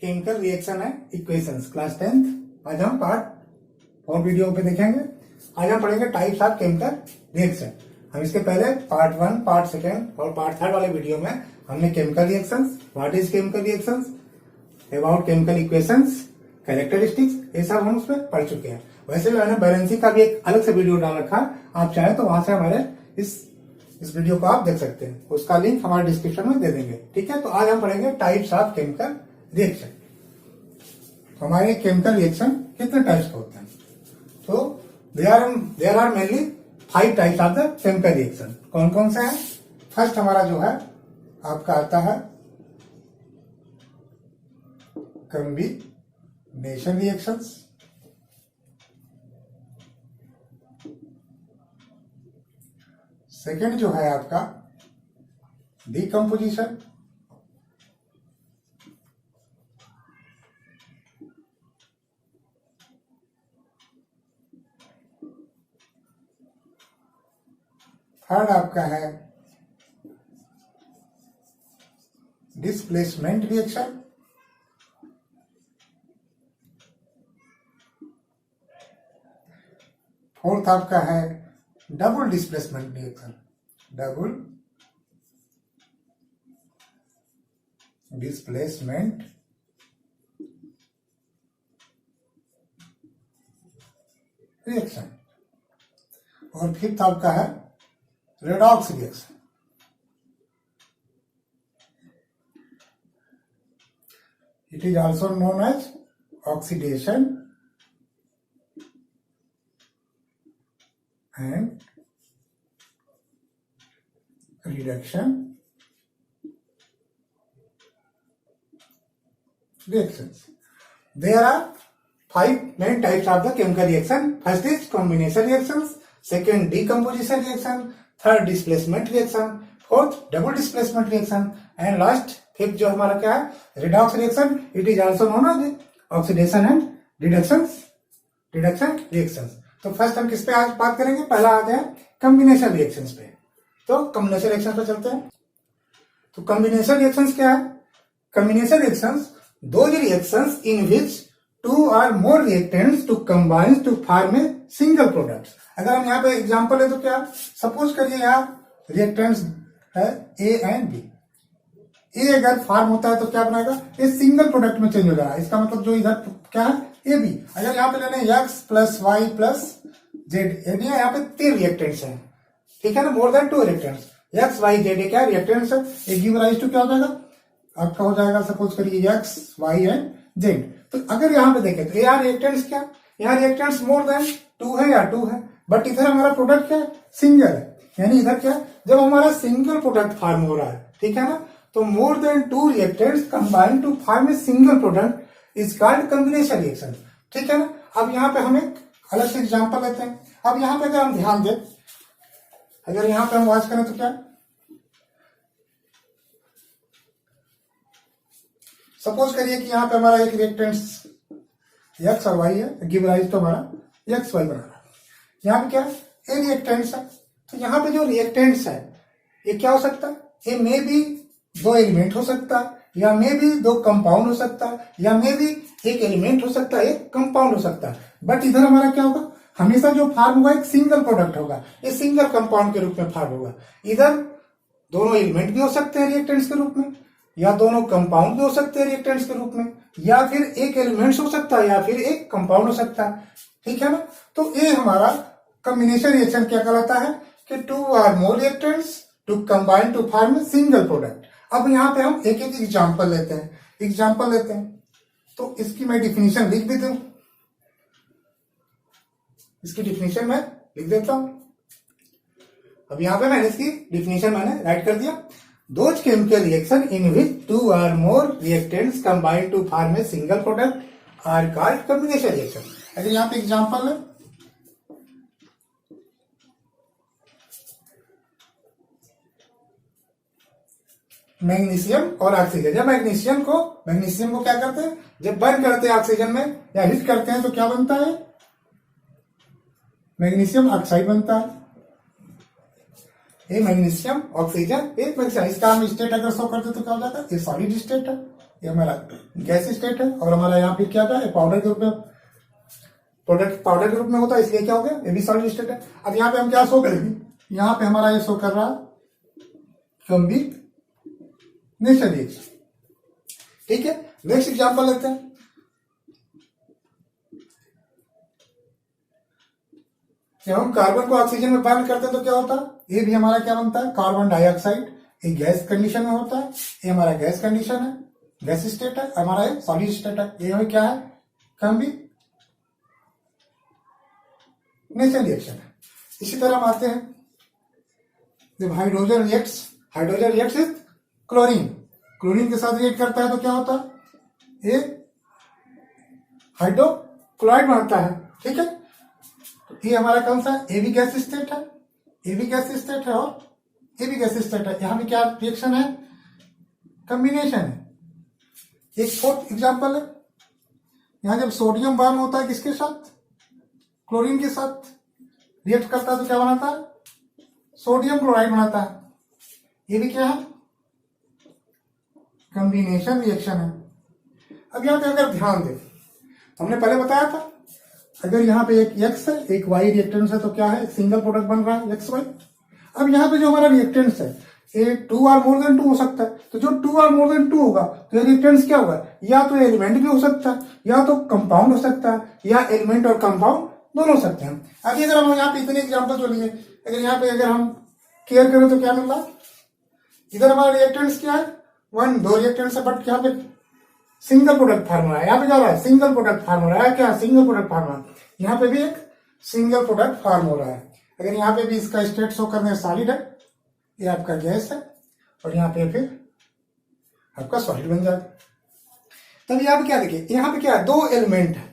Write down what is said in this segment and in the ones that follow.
Chemical reaction and equations class 10th। आज हम part और वीडियो पे देखेंगे। आज हम पढ़ेंगे टाइप्स ऑफ केमिकल रिएक्शन। हम इसके पहले पार्ट 1, पार्ट 2 और पार्ट 3 वाले वीडियो में हमने chemical reactions, what is chemical reactions, about chemical equations, characteristics, ये सब हम उसमें पढ़ चुके हैं। वैसे मैंने बैलेंसिंग का भी एक अलग से वीडियो डाल रखा, आप चाहें तो वहां से हमारे इस वीडियो को आप देख सकते हैं, उसका लिंक हमारे डिस्क्रिप्शन में दे देंगे। ठीक है, तो आज हम पढ़ेंगे टाइप्स ऑफ केमिकल रिएक्शन। तो हमारे केमिकल रिएक्शन कितने टाइप्स के होते हैं? तो there are mainly 5 types of the chemical reaction. कौन कौन से हैं? फर्स्ट हमारा जो है आपका आता है कॉम्बिनेशन रिएक्शंस। सेकेंड जो है आपका डीकम्पोजिशन। थर्ड आपका है डिस्प्लेसमेंट रिएक्शन। फोर्थ आपका है double displacement reaction. Double displacement reaction. और फिफ्थ आपका है redox reaction. It is also known as oxidation and reduction reactions. There are 5 main types of the chemical reaction. First is combination reactions, second decomposition reaction, third displacement reaction, fourth double displacement reaction and last fifth जो हमारा क्या है redox reaction. It is also known as oxidation and reduction reactions. तो first हम किस पे आज बात करेंगे? पहला आते हैं कॉम्बिनेशन रिएक्शंस पे। तो कॉम्बिनेशन रिएक्शंस पे चलते हैं। तो कॉम्बिनेशन रिएक्शंस क्या है? Combination reactions those reactions in which 2 or more reactants to combine to form a single product। अगर हम यहाँ पे एग्जांपल है तो क्या, सपोज करिए यहाँ रिएक्टेंट्स है ए एंड बी। ए अगर फॉर्म होता है तो क्या बनाएगा? ये सिंगल प्रोडक्ट में चेंज हो जाएगा। इसका मतलब जो इधर क्या है ए बी। अगर यहाँ पे लेने X plus Y plus Z, यानी यहाँ पे 3 रिएक्टेंट्स हैं, ठीक है ना, more than 2 reactants. X Y Z क्या रिएक्टेंट्स है, एक गिव राइज टू क्या हो जाएगा आपका, हो जाएगा सपोज करिए एक्स वाई एंड जेड। तो अगर यहाँ पे देखें तो यहाँ रिएक्टेंट्स क्या, यहाँ रिएक्टेंट्स मोर देन 2 है या 2 है, बट इधर हमारा प्रोडक्ट क्या है, सिंगल है। यानी इधर क्या, जब हमारा सिंगल प्रोडक्ट फॉर्म हो रहा है, ठीक है ना, तो more than 2 reactants combine to form a single product is called combination reaction. ठीक है ना। अब यहाँ पे हम एक अलग से एग्जांपल लेते हैं। अब यहाँ पे अगर हम ध्यान दें, अगर यहाँ पे हम वॉच करें तो क्या, सपोज करिए कि यहाँ पे हमारा एक रिएक्टेंट्स एक्स और वाई है, गिव राइज तो हमारा एक्स वाई बना रहा है। यहाँ पे क्या है, ए रिएक्टेंट्स है। तो यहाँ पे जो रिएक्टेंट्स है ये क्या हो सकता है, ये मे भी 2 एलिमेंट हो सकता है, या मे भी 2 कंपाउंड हो सकता है, या मे भी एक एलिमेंट हो सकता है, एक कंपाउंड हो सकता है। बट इधर हमारा क्या होगा, हमेशा जो फॉर्म होगा एक सिंगल प्रोडक्ट होगा, ये सिंगल कंपाउंड के रूप में फॉर्म होगा। इधर दोनों एलिमेंट भी हो सकते हैं रिएक्टेंट्स के रूप में, या दोनों कंपाउंड भी हो सकते हैं रिएक्टेंट्स के रूप में, या फिर एक एलिमेंट्स हो सकता है या फिर एक कंपाउंड हो सकता है। ठीक है ना। तो ये हमारा कॉम्बिनेशन रिएक्शन क्या कहलाता है कि 2 or more reactants to combine to form a single product। अब यहाँ पे हम एक एक एग्जांपल लेते हैं। तो इसकी मैं डिफिनीशन लिख भी दूं, इसकी डिफिनीशन मैं लिख देता हूं। अब यहाँ पे मैंने इसकी डिफिनीशन राइट कर दिया। Those chemical reaction in which 2 or more reactants combine to form a single product are called combination reaction। अगर यहाँ पे एग्जांपल है, मैग्नीशियम और ऑक्सीजन। जब मैग्नीशियम को क्या करते हैं, जब बर्न करते हैं ऑक्सीजन में या हिट करते हैं तो क्या बनता है, मैग्नीशियम ऑक्साइड बनता है। ये मैग्नीशियम ऑक्सीजन एक मैग्नीशियम, इसका हम स्टेट अगर शो करते तो क्या हो जाता है, ये सॉलिड स्टेट है। ये हमारा गैस स्टेट है, और हमारा यहाँ फिर क्या था, पाउडर के रूप में, प्रोडक्ट पाउडर के रूप में होता है, इसलिए क्या हो गया, ये भी सॉलिड स्टेट है। अब यहाँ पे हम क्या शो करेंगे, यहाँ पे हमारा ये शो कर रहा कॉम्बिनेशन रिएक्शन। ठीक है, नेक्स्ट एग्जांपल लेते हैं। जब हम कार्बन को ऑक्सीजन में बर्न करते हैं तो क्या होता है, ये भी हमारा क्या बनता है, कार्बन डाइऑक्साइड। ये गैस कंडीशन में होता है, ये हमारा गैस कंडीशन है, गैस स्टेट है, हमारा ये सॉलिड स्टेट है। ये हमें क्या है, कॉम्बिनेशन रिएक्शन है। इसी तरह हम आते हैं, जब hydrogen reacts with chlorine, chlorine के साथ रिएक्ट करता है तो क्या होता है, ये हाइड्रोक्लोराइड बनता है। ठीक है, ये हमारा कौन सा है, ये भी गैस स्टेट है, ये भी गैस स्टेट है, और ये भी गैस स्टेट है। यहां में क्या रिएक्शन है, कॉम्बिनेशन है। एक फोर्थ एग्जांपल है, यहां जब सोडियम बर्न होता है किसके साथ, क्लोरीन के साथ रिएक्ट करता है तो क्या बनाता है, सोडियम क्लोराइड बनाता है। ये भी क्या है, कॉम्बिनेशन रिएक्शन है। अब यहां पे अगर ध्यान दें, हमने पहले बताया था, अगर यहाँ पे एक X है, एक Y रिएक्टेंस है तो क्या है, सिंगल प्रोडक्ट बन रहा है XY। अब यहाँ पे जो हमारा रिएक्टेंस है, ये 2 और मोर देन 2 हो सकता है, तो जो 2 और मोर देन 2 होगा तो ये रिएक्टेंस क्या होगा, या तो एलिमेंट भी हो सकता है, या तो कंपाउंड हो सकता है, या एलिमेंट और कंपाउंड दोनों हो सकते हैं। अभी अगर हम यहाँ पे इतने एग्जाम्पल जो लिए, अगर यहाँ पे अगर हम केयर करें तो क्या मिल रहा, इधर हमारा रिएक्टेंस क्या है, 2 रिएक्टेंस है, बट यहाँ पे सिंगल प्रोडक्ट फार्मूला है, यहाँ पे क्या हो रहा है, सिंगल प्रोडक्ट फार्मूला है, क्या सिंगल प्रोडक्ट फार्मूला, यहाँ पे भी एक सिंगल प्रोडक्ट फार्मूला है। अगर यहाँ पे भी इसका स्टेट शो करने सॉलिड है, ये आपका गैस है, और यहाँ पे फिर आपका सॉलिड बन जाएगा। तब यहाँ पे क्या देखिए, यहाँ पे क्या है, 2 एलिमेंट है,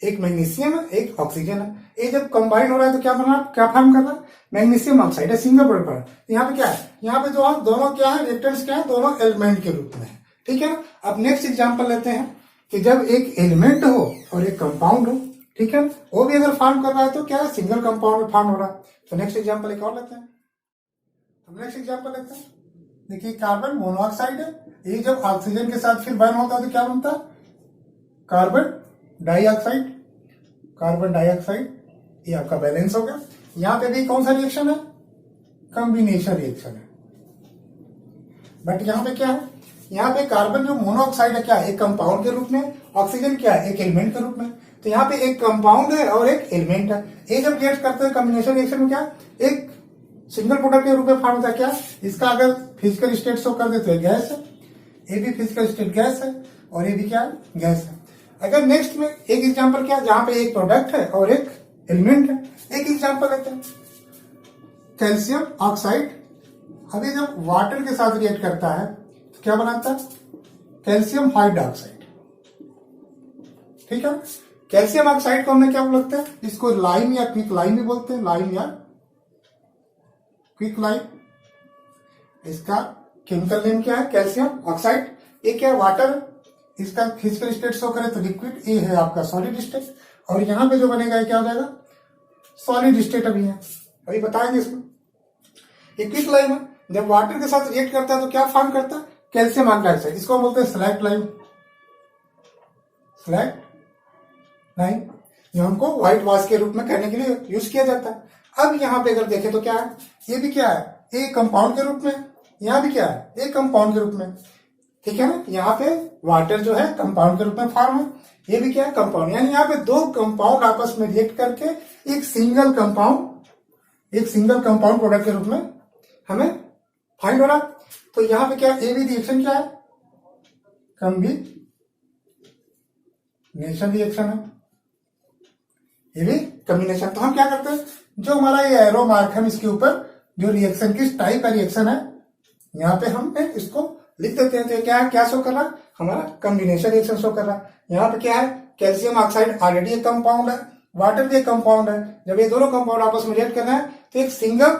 एक मैग्नीशियम है, एक ऑक्सीजन है। ये जब कंबाइन हो रहा है तो क्या बन रहा है, क्या फॉर्म कर रहा है, मैग्नीशियम ऑक्साइड है, सिंगल प्रोडक्ट है। यहाँ पे क्या है, यहाँ पे जो दोनों क्या है, रिएक्टेंट्स क्या है, दोनों एलिमेंट के रूप में है। ठीक है ना। अब नेक्स्ट एग्जांपल लेते हैं कि जब एक एलिमेंट हो और एक कंपाउंड हो, ठीक है, वो भी अगर फॉर्म कर रहा है तो क्या है, सिंगल कंपाउंड में फॉर्म हो रहा है। तो नेक्स्ट एग्जांपल एक और लेते हैं। तो नेक्स्ट एग्जांपल लेते हैं, देखिए कार्बन मोनोऑक्साइड है, ये जब ऑक्सीजन के साथ फिर बर्न होता है तो क्या बनता है, कार्बन डाइऑक्साइड। कार्बन डाइऑक्साइड, ये आपका बैलेंस हो गया। यहां पे भी कौन सा रिएक्शन है, कॉम्बिनेशन रिएक्शन है। बट यहां पे क्या है, यहाँ पे कार्बन जो मोनोऑक्साइड है क्या है, एक कंपाउंड के रूप में, ऑक्सीजन क्या है, एक एलिमेंट के रूप में। तो यहाँ पे एक कंपाउंड है और एक एलिमेंट है। ये जब रिएक्ट करते हैं कॉम्बिनेशन रिएक्शन में क्या, एक सिंगल प्रोडक्ट के रूप में फॉर्म होता है। क्या इसका अगर फिजिकल स्टेट शो कर दे तो गैस है, ये भी फिजिकल स्टेट गैस है, और ये भी क्या है, गैस है। अगर नेक्स्ट में एक एग्जाम्पल क्या, जहां पे एक प्रोडक्ट है और एक एलिमेंट है। एक एग्जाम्पल लेते हैं, कैल्शियम ऑक्साइड। अभी जब वाटर के साथ रिएक्ट करता है तो क्या बनाता है, कैल्शियम हाइड्रोक्साइड। ठीक है, कैल्शियम ऑक्साइड को हमने क्या बोलते हैं, इसको लाइम या क्विक लाइम भी बोलते हैं, लाइम या क्विक लाइम। इसका केमिकल नेम क्या है, कैल्शियम ऑक्साइड। ये क्या है, वाटर, इसका फिजिकल स्टेट शो करे तो लिक्विड, ये है आपका सॉलिड स्टेट। और यहां पे जो बनेगा क्या हो जाएगा, सॉलिड स्टेट। अभी है, अभी बताएंगे इसमें। ये क्विक लाइम है, जब वाटर के साथ रिएक्ट करता है तो क्या फॉर्म करता है, कैल्शियम हाइड्रोक्साइड। इसको हम बोलते हैं स्लैक्ट लाइम, स्लैक्ट लाइम, जो हमको व्हाइट वॉश के रूप में करने के लिए यूज किया जाता है। अब यहाँ पे अगर देखें तो क्या है, ये भी क्या है, एक कंपाउंड के रूप में, यहाँ भी क्या है, एक कंपाउंड के रूप में। ठीक है ना, यहाँ पे वाटर जो है कंपाउंड के रूप में फॉर्म है, ये भी क्या है, कंपाउंड। यानी यहाँ पे 2 कंपाउंड आपस में रिएक्ट करके एक सिंगल कंपाउंड प्रोडक्ट के रूप में हमें फाइंड हो रहा। तो यहाँ पे क्या, ये भी रिएक्शन क्या है, कॉम्बिनेशन रिएक्शन है, ये भी कॉम्बिनेशन। तो हम क्या करते हैं, जो हमारा ये एरो मार्क है इसके ऊपर जो रिएक्शन किस टाइप का रिएक्शन है, यहाँ पे हम इसको लिख देते हैं। तो क्या क्या शो कर रहा है, हमारा कॉम्बिनेशन रिएक्शन शो कर रहा है। यहाँ पे क्या है, कैल्शियम ऑक्साइड ऑलरेडी एक कंपाउंड है, वाटर भी एक कंपाउंड है। जब ये दोनों कंपाउंड आपस में रिएक्ट कर रहे हैं तो एक सिंगल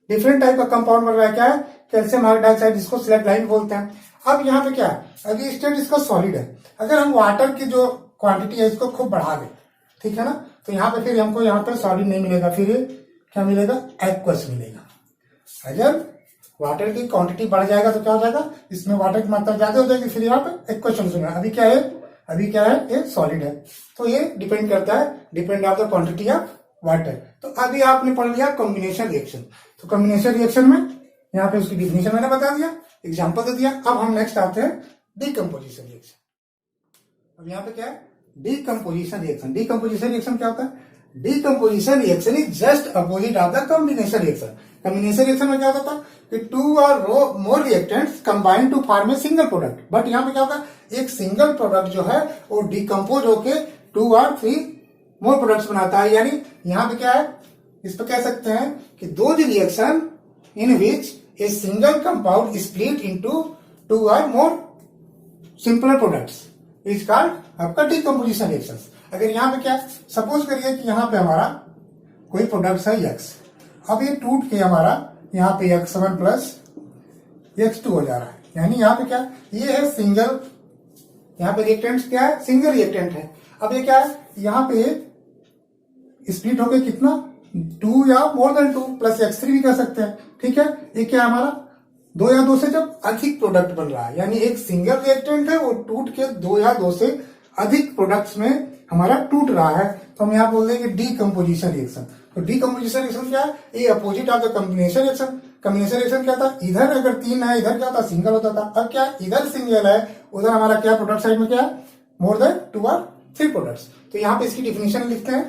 डिफरेंट टाइप का कंपाउंड बन रहा है, क्या है, कैल्शियम हाइड्रोक्साइड, जिसको स्लैग लाइन बोलते हैं। अब यहाँ पे क्या है, अभी स्टेट इसका सॉलिड है। अगर हम वाटर की जो क्वांटिटी है इसको खूब बढ़ा दें, ठीक है ना, तो यहाँ पे फिर हमको यहाँ पे सॉलिड नहीं मिलेगा, फिर क्या मिलेगा, एक्वस मिलेगा। अगर वाटर की क्वांटिटी बढ़ जाएगा तो क्या हो जाएगा, इसमें वाटर की मात्रा ज्यादा हो जाएगी, फिर यहाँ पे इक्वेशन सुनना। अभी क्या है, ये सॉलिड है, तो ये डिपेंड करता है, depend of the quantity of water. तो अभी आपने पढ़ लिया कॉम्बिनेशन रिएक्शन। तो कॉम्बिनेशन रिएक्शन में यहाँ पे उसकी डिफिनेशन मैंने बता दिया, एग्जाम्पल दे दिया। अब हम नेक्स्ट आते हैं डीकम्पोजिशन रिएक्शन। अब यहाँ पे क्या है, डीकम्पोजिशन रिएक्शन। डीकम्पोजिशन रिएक्शन क्या होता है? Decomposition reaction is just opposite of the combination reaction. Combination reaction में क्या होता था कि टू और more reactants combine to form a single product. But यहाँ पे क्या होता है, एक सिंगल प्रोडक्ट जो है वो डिकम्पोज होके 2 और 3 मोर प्रोडक्ट्स बनाता है। यानी यहाँ पे क्या है, इस पे कह सकते हैं कि दो reaction in which a single compound split into 2 और more simpler products is called आपका डीकम्पोजिशन रिएक्शन। अगर यहाँ पे क्या, सपोज करिए कि यहाँ पे हमारा कोई प्रोडक्ट है एक्स, अब ये टूट के हमारा यहाँ पे x1 प्लस x2 हो जा रहा है। यानी यहाँ पे क्या, ये है सिंगल, यहाँ पे रिएक्टेंट क्या है, सिंगल रिएक्टेंट है। अब ये क्या है, यहाँ पे स्प्लिट हो गया कितना, 2 या मोर देन 2 प्लस x3 भी कह सकते हैं। ठीक है, ये क्या है हमारा 2 या 2 से जब अधिक प्रोडक्ट बन रहा है, यानी एक सिंगल रिएक्टेंट है वो टूट के 2 या 2 से अधिक प्रोडक्ट्स में हमारा टूट रहा है, तो हम यहाँ बोल देंगे डीकम्पोजिशन रिएक्शन। तो डीकम्पोजिशन रिएक्शन क्या है, ये opposite of the combination reaction. Combination reaction क्या था, इधर अगर 3 है, इधर क्या था, सिंगल होता था। अब क्या, इधर सिंगल है, उधर हमारा क्या प्रोडक्ट साइड में क्या है, मोर देन 2 और 3 प्रोडक्ट्स। तो यहाँ पे इसकी डिफिनेशन लिखते हैं।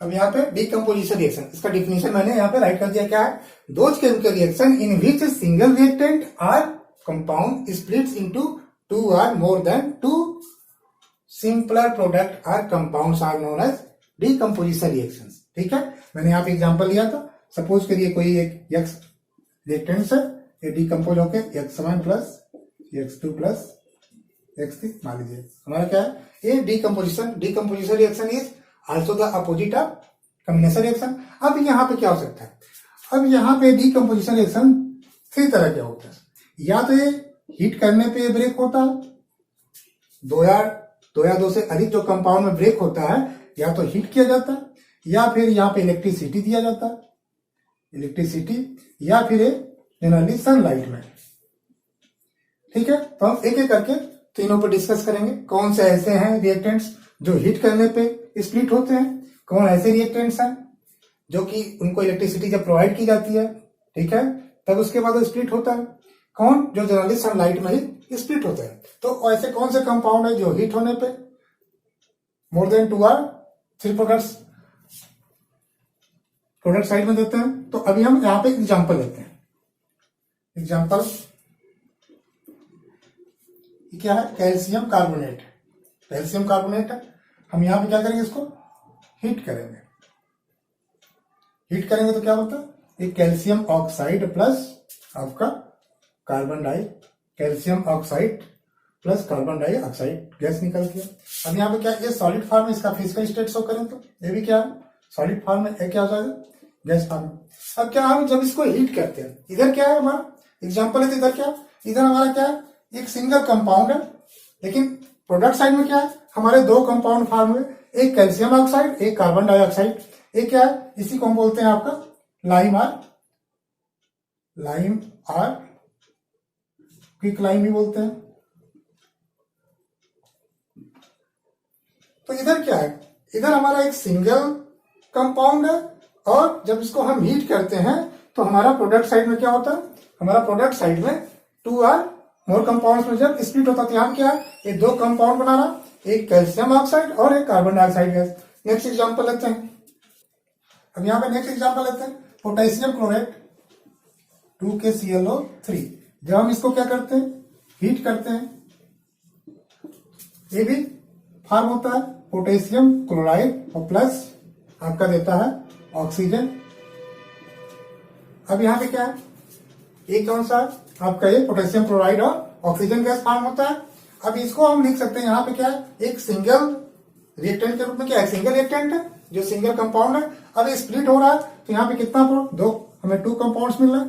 अब यहाँ पे डीकम्पोजिशन रिएक्शन, इसका डिफिनेशन मैंने यहाँ पे राइट कर दिया। क्या है, those chemical reaction in which single reactant or compound splits into 2 और more than 2 simpler product or compounds are known as decomposition reactions. ठीक है, मैंने यहाँ पे एग्जांपल लिया था। सपोज करिए कोई एक एक्स रिएक्टेंट्स है, ये डीकम्पोज होके x1 plus x2 plus x3 मान लीजिए हमारा क्या है, ये decomposition reaction is also the opposite of combination reaction. अब यहाँ पे क्या हो सकता है, अब यहाँ पे डीकम्पोजिशन रिएक्शन 3 तरह के होते हैं। या तो ये हीट करने पे ब्रेक होता है, 2 या 2 से अधिक जो कंपाउंड में ब्रेक होता है, या तो हीट किया जाता है, या फिर यहाँ पे इलेक्ट्रिसिटी दिया जाता है, इलेक्ट्रिसिटी, या फिर जनरली सनलाइट में। ठीक है, तो हम एक एक करके तीनों पर डिस्कस करेंगे। कौन से ऐसे हैं रिएक्टेंट्स जो हीट करने पे स्प्लिट होते हैं, कौन ऐसे रिएक्टेंट्स हैं जो कि उनको इलेक्ट्रिसिटी जब प्रोवाइड की जाती है, ठीक है, तब उसके बाद वो स्प्लिट होता है, कौन जो जनरली सनलाइट में ही स्प्लिट होता है। तो ऐसे कौन से कंपाउंड है जो हीट होने पे मोर देन 2 और 3 प्रोडक्ट साइड में देते हैं। तो अभी हम यहाँ पे एग्जांपल लेते हैं। एग्जांपल क्या है, कैल्शियम कार्बोनेट। कैल्शियम कार्बोनेट है, हम यहाँ पे क्या करेंगे, इसको हीट करेंगे। हीट करेंगे तो क्या होता है, एक कैल्शियम ऑक्साइड प्लस आपका carbon di, calcium oxide plus carbon dioxide gas निकल गया। अब यहाँ पे क्या, ये सॉलिड फॉर्म में इसका फिजिकल स्टेट शो करें तो ये भी क्या है, सॉलिड फॉर्म में क्या हो जाएगा, गैस फॉर्म में। अब क्या, हम जब इसको हीट करते हैं, इधर क्या है हमारा एग्जांपल है, तो इधर क्या, इधर हमारा क्या है, एक सिंगल कंपाउंड है, लेकिन प्रोडक्ट साइड में क्या है, हमारे 2 कंपाउंड फॉर्म हुए, एक कैल्शियम ऑक्साइड, एक कार्बन डाइऑक्साइड। एक क्या है, इसी को हम बोलते हैं आपका लाइम आर क्विक लाइम भी बोलते हैं। तो इधर क्या है, इधर हमारा एक सिंगल कंपाउंड है, और जब इसको हम हीट करते हैं तो हमारा प्रोडक्ट साइड में क्या होता है, हमारा प्रोडक्ट साइड में 2 और मोर कंपाउंड्स में जब स्प्लिट होता है तो यहाँ क्या है, ये 2 कंपाउंड बना रहा, एक कैल्शियम ऑक्साइड और एक carbon dioxide gas. Next example लेते हैं। अब यहाँ पे नेक्स्ट एग्जांपल लेते हैं, पोटेशियम क्लोराइड 2KClO3। जब हम इसको क्या करते हैं, हीट करते हैं, ये भी फॉर्म होता है पोटेशियम क्लोराइड और प्लस आपका देता है ऑक्सीजन। अब यहाँ पे क्या है, ये कौन सा आपका, ये पोटेशियम क्लोराइड और ऑक्सीजन गैस फॉर्म होता है। अब इसको हम लिख सकते हैं यहाँ पे क्या है, एक सिंगल रिएक्टेंट के रूप में, क्या है, सिंगल रिएक्टेंट है जो सिंगल कंपाउंड है। अब ये स्प्लिट हो रहा है तो यहाँ पे कितना 2, हमें 2 कंपाउंड्स मिल रहा है।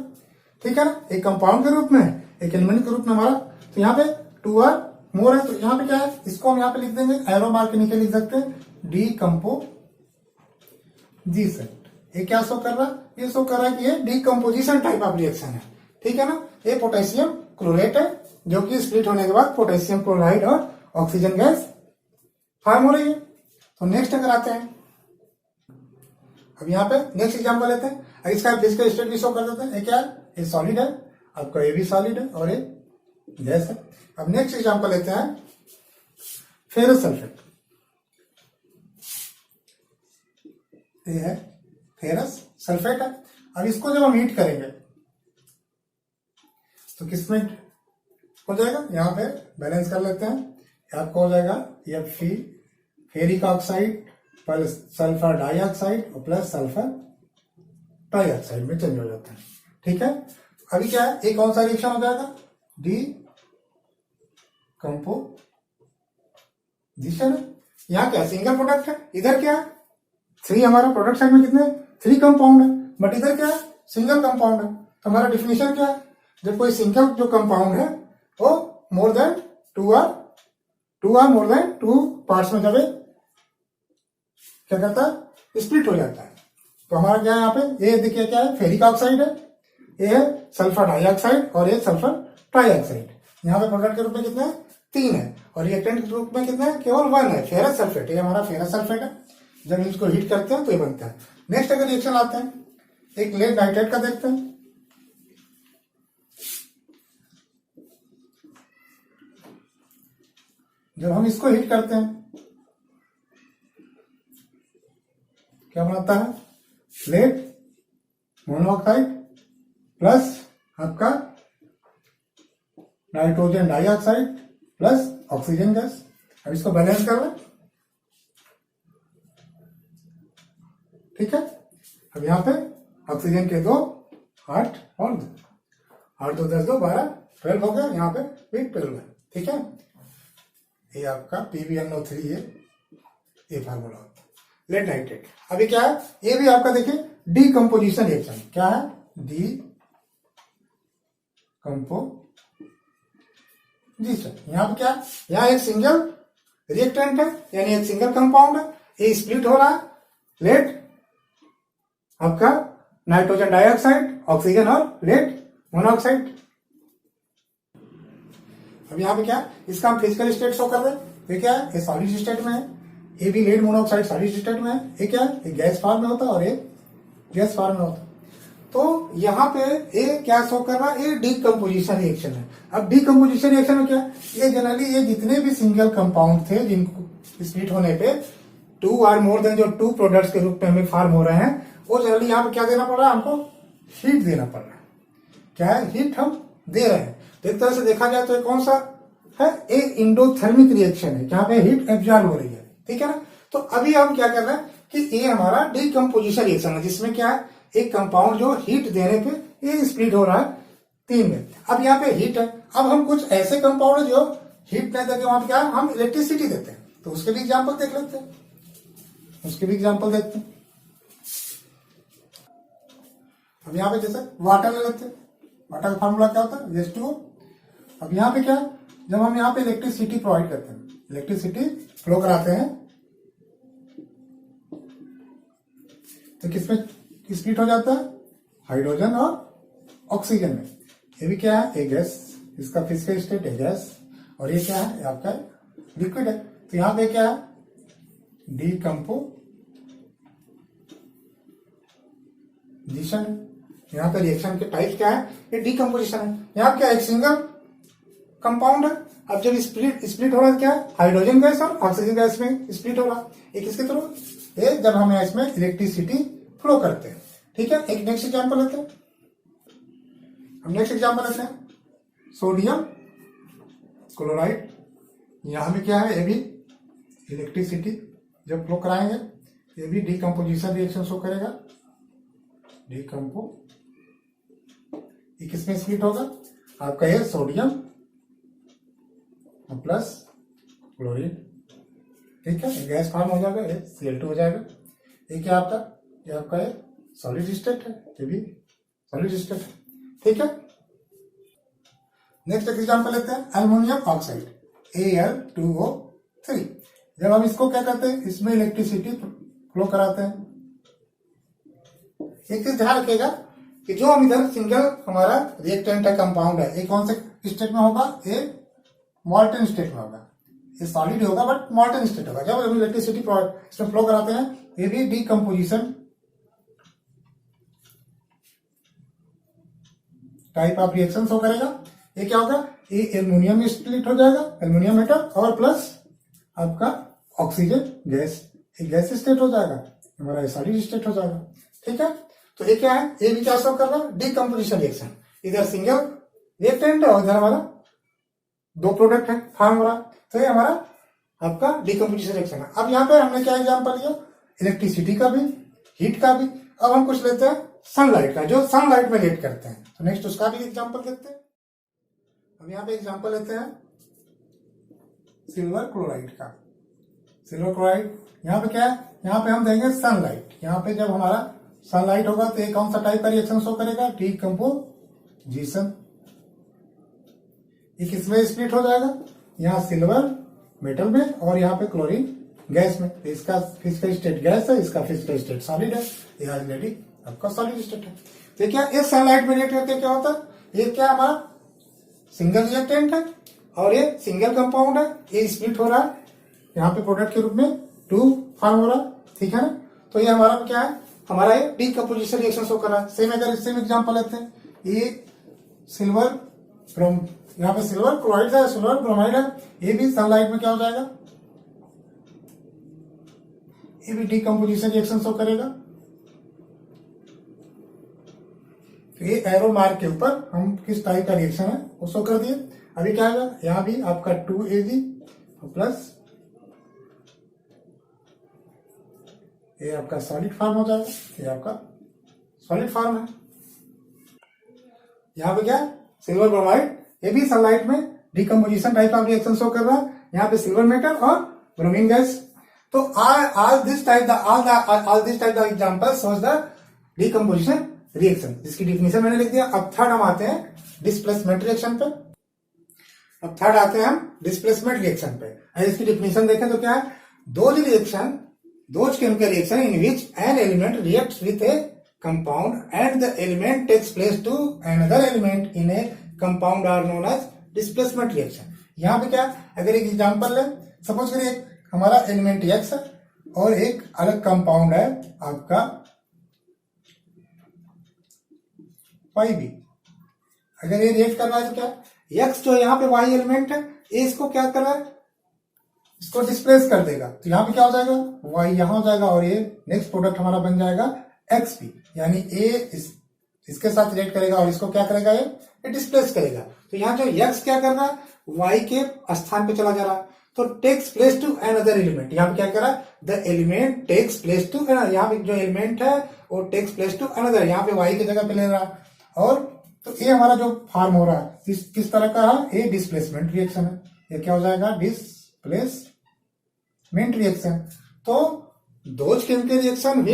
ठीक है ना, एक कंपाउंड के रूप में, एक एलिमेंट के रूप में हमारा, तो यहाँ पे 2 और मोर है, तो यहाँ पे क्या है, इसको हम यहाँ पे लिख देंगे, एरो मार्क के नीचे लिख सकते हैं डीकम्पोजिशन। ये क्या शो कर रहा है, ये शो कर रहा है कि ये डीकम्पोजिशन टाइप ऑफ रिएक्शन है, ठीक है ना। ये पोटेशियम क्लोरेट है जो कि स्प्लिट होने के बाद पोटेशियम क्लोराइड और ऑक्सीजन गैस फॉर्म हो रही है। तो नेक्स्ट अगर आते हैं, अब यहाँ पे नेक्स्ट एग्जाम्पल लेते हैं। अब इसका फिजिकल स्टेट भी शो कर देते हैं। ये क्या है, ये सॉलिड है, आपका ये भी सॉलिड है और ये गैस है। अब नेक्स्ट एग्जाम्पल लेते हैं फेरस सल्फेट। ये है फेरस सल्फेट है। अब इसको जब हम हीट करेंगे तो किसमें हो जाएगा, यहाँ पे बैलेंस कर लेते हैं। आपको हो जाएगा Fe ferric oxide plus sulphur dioxide और प्लस सल्फर ट्राइऑक्साइड में चेंज हो जाता है, ठीक है। अभी क्या है, एक कौन सा रिएक्शन हो जाएगा, डीकम्पोजिशन है। यहाँ क्या सिंगल प्रोडक्ट है, इधर क्या है 3, हमारा प्रोडक्ट साइड में कितने 3 कंपाउंड है, बट इधर क्या है सिंगल कंपाउंड है। तो हमारा डिफिनेशन क्या है, जब कोई सिंगल जो कंपाउंड है वो more than 2 or more than 2 parts में जब क्या करता है, स्प्लिट हो जाता है। तो हमारा क्या है यहाँ पे, ये देखिए क्या है फेरिक ऑक्साइड है, ये है सल्फर डाइऑक्साइड और ये सल्फर ट्राइऑक्साइड। यहाँ पे प्रोडक्ट के रूप में कितने 3 है और रिएक्टेंट के रूप में कितने केवल 1 है, फेरस सल्फेट। ये हमारा फेरस सल्फेट है। जब इसको हीट करते हैं तो ये बनता है। नेक्स्ट अगर रिएक्शन आते हैं, एक लेड नाइट्रेट का देखते हैं। जब हम इसको हीट करते हैं क्या बनाता है, लेड मोनोऑक्साइड प्लस आपका nitrogen dioxide plus oxygen gas. अब इसको बैलेंस कर लें, ठीक है। अब यहाँ पे ऑक्सीजन के 2 8 और 8 2 10 2 12 12 हो गया, यहाँ पे भी 12 है, ठीक है। ये आपका PbNO3 है, ये फार्मूला होता है लेड नाइट्रेट। अभी क्या है, ये भी आपका देखिए डीकम्पोजिशन रिएक्शन। क्या है, डीकम्पोजिशन। यहाँ पे क्या है, यहाँ एक सिंगल रिएक्टेंट है यानी एक सिंगल कंपाउंड है, ये स्प्लिट हो रहा है, लेड आपका नाइट्रोजन डाइऑक्साइड ऑक्सीजन और लेड मोनोऑक्साइड। अब यहाँ पे क्या है, इसका हम फिजिकल स्टेट शो कर रहे हैं। ये क्या है, ये सॉलिड स्टेट में है, ये भी लेड मोनोऑक्साइड सॉलिड स्टेट में है। ये क्या है, ये गैस फॉर्म में होता है और ये गैस फॉर्म में होता है। तो यहाँ पे ये क्या शो कर रहा है, ये डीकम्पोजिशन रिएक्शन है। अब डीकम्पोजिशन रिएक्शन में क्या, ये जनरली ये जितने भी सिंगल कंपाउंड थे जिनको स्प्लिट होने पे 2 और मोर देन जो 2 प्रोडक्ट्स के रूप में हमें फॉर्म हो रहे हैं, वो जनरली यहाँ पे क्या देना पड़ रहा है, हमको हीट देना पड़ रहा है। क्या है, हीट हम दे रहे हैं। तो एक तरह से देखा जाए तो कौन सा है, एक इंडोथर्मिक रिएक्शन है, जहां पे हीट एब्जॉर्ब हो रही है, ठीक है ना। तो अभी हम क्या कर रहे हैं कि ये हमारा डीकम्पोजिशन रिएक्शन है, जिसमें क्या है एक कंपाउंड जो हीट देने पे ये स्प्लिट हो रहा है 3 में। अब यहाँ पे हीट है, अब हम कुछ ऐसे कंपाउंड जो हीट नहीं देते वहां पे क्या है, हम इलेक्ट्रिसिटी देते हैं। तो उसके भी एग्जाम्पल देख लेते हैं, उसके भी एग्जाम्पल देखते हैं। अब यहाँ पे जैसे वाटर ले लेते हैं, वाटर का फॉर्मूला क्या होता है, H2O। अब यहाँ पे क्या है, जब हम यहाँ पे इलेक्ट्रिसिटी प्रोवाइड करते हैं, इलेक्ट्रिसिटी फ्लो कराते हैं, तो किसमें स्प्लिट हो जाता है, हाइड्रोजन और ऑक्सीजन में। ये भी क्या है, एक गैस, इसका फिजिकल स्टेट है गैस, और ये क्या है आपका लिक्विड है। तो यहाँ पे क्या है, डीकम्पोजिशन। यहाँ पे रिएक्शन के टाइप क्या है, ये डीकम्पोजिशन है। यहाँ क्या एक सिंगल कंपाउंड है, अब जब स्प्लिट हो रहा है क्या, हाइड्रोजन गैस और ऑक्सीजन गैस में स्प्लिट हो रहा है। एक किसके थ्रू, ये जब हम इसमें इलेक्ट्रिसिटी फ्लो करते हैं, ठीक है। एक नेक्स्ट एग्जांपल लेते हैं, हम नेक्स्ट एग्जांपल लेते हैं सोडियम क्लोराइड। यहां में क्या है, ये भी इलेक्ट्रिसिटी जब फ्लो कराएंगे, ये भी डीकम्पोजिशन रिएक्शन शो करेगा। डीकम्पो ये किसमें स्प्लिट होगा, आपका ये सोडियम प्लस क्लोरीन, ठीक है, गैस फॉर्म हो जाएगा, ये Cl2 हो जाएगा। ये क्या आपका, ये आपका है सॉलिड स्टेट है, ये भी सॉलिड स्टेट है, ठीक है। नेक्स्ट एग्जांपल लेते हैं एल्युमिनियम ऑक्साइड Al2O3। जब हम इसको क्या करते हैं, इसमें इलेक्ट्रिसिटी फ्लो कराते हैं, एक चीज ध्यान रखिएगा कि जो हम इधर सिंगल हमारा रिएक्टेंट है, कंपाउंड है, ये कौन से स्टेट में होगा, ये मॉल्टन स्टेट में होगा। ये सॉलिड होगा बट मॉल्टन स्टेट होगा। जब हम इलेक्ट्रिसिटी इसमें फ्लो कराते हैं, ये भी decomposition type of reaction show करेगा। ये क्या होगा, ये एल्युमिनियम में स्प्लिट हो जाएगा, एल्युमिनियम मेटल, और प्लस आपका ऑक्सीजन गैस, एक गैस स्टेट हो जाएगा, हमारा सॉलिड स्टेट हो जाएगा। ठीक है, तो ये क्या है, ये भी क्या शो कर रहा है, डीकम्पोजिशन रिएक्शन। इधर सिंगल रिएक्टेंट है और इधर हमारा दो प्रोडक्ट है फॉर्म हो रहा, तो ये हमारा आपका डीकम्पोजिशन रिएक्शन है। अब यहाँ पे हमने क्या एग्जाम्पल लिया, इलेक्ट्रिसिटी का भी, हीट का भी। अब हम कुछ लेते हैं सनलाइट का, जो सनलाइट में रिएक्ट करते हैं, तो नेक्स्ट उसका भी एग्जाम्पल देखते हैं। अब यहाँ पे एग्जाम्पल लेते हैं सिल्वर क्लोराइड का। सिल्वर क्लोराइड यहाँ पे क्या है, यहाँ पे हम देंगे सनलाइट। यहाँ पे जब हमारा सनलाइट होगा तो ये कौन सा टाइप का रिएक्शन शो करेगा, डीकम्पोजिशन। ये किसमें स्प्लिट हो जाएगा, यहाँ सिल्वर मेटल में और यहाँ पे क्लोरीन गैस में। इसका फिजिकल स्टेट गैस है, इसका फिजिकल स्टेट सॉलिड है, ये ऑलरेडी आपका सॉलिड स्टेट है। तो क्या इस सनलाइट में रिएक्ट करके क्या होता है, ये क्या हमारा सिंगल रिएक्टेंट है और ये सिंगल कंपाउंड है, ये स्प्लिट हो रहा है, यहाँ पे प्रोडक्ट के रूप में 2 फॉर्म हो रहा है। ठीक है ना, तो ये हमारा क्या है, हमारा ये डीकम्पोजिशन रिएक्शन शो कर रहा है। सेम अगर सेम एग्जांपल लेते हैं, ये सिल्वर फ्रॉम, यहाँ पे सिल्वर क्लोराइड है, सिल्वर ब्रोमाइड है, ये भी सनलाइट में क्या हो जाएगा, ये भी डीकम्पोजिशन रिएक्शन शो करेगा। तो ये एरो मार्क के ऊपर हम किस टाइप का रिएक्शन है वो शो कर दिए। अभी क्या आएगा, यहाँ भी आपका 2Ag प्लस ये आपका सॉलिड फॉर्म हो जाएगा, ये आपका सॉलिड फॉर्म है। यहाँ पे क्या है, सिल्वर ब्रोमाइड, ये भी सनलाइट में decomposition type of reaction show कर रहा है। यहाँ पे सिल्वर मेटल और ब्रोमीन गैस। तो all this type the examples shows the decomposition reaction, जिसकी डिफिनेशन मैंने लिख दिया। अब थर्ड हम आते हैं डिस्प्लेसमेंट रिएक्शन पे। अब थर्ड आते हैं हम डिस्प्लेसमेंट रिएक्शन पे। अगर इसकी डिफिनेशन देखें तो क्या है, those chemical reaction in which an element reacts with a compound and the element takes place to another element in a compound are known as displacement reaction। यहाँ पे क्या, अगर एक एग्जांपल ले, सपोज करिए एक हमारा एलिमेंट X है और एक अलग कंपाउंड है आपका YB। अगर ये रिएक्ट कर रहा है तो क्या, X जो यहाँ पे Y एलिमेंट है, ये इसको क्या कर रहा है, इसको डिस्प्लेस कर देगा। तो यहाँ पे क्या हो जाएगा, Y यहाँ हो जाएगा और ये नेक्स्ट प्रोडक्ट हमारा बन जाएगा XP, यानी A इसके साथ रिएक्ट करेगा और इसको क्या करेगा, ये डिस्प्लेस करेगा। तो यहाँ जो X क्या कर रहा है, Y के स्थान पे चला जा रहा है, तो takes place to another element. यहाँ पे क्या कर रहा है, the element takes place to, यहाँ पे जो एलिमेंट है वो टेक्स प्लेस टू अनदर, यहाँ पे Y की जगह पे ले रहा है। और तो ये हमारा जो फॉर्म हो रहा है किस तरह का है, ये डिस्प्लेसमेंट रिएक्शन है। ये क्या हो जाएगा, डिस्प्लेसमेंट रिएक्शन। तो those chemical reaction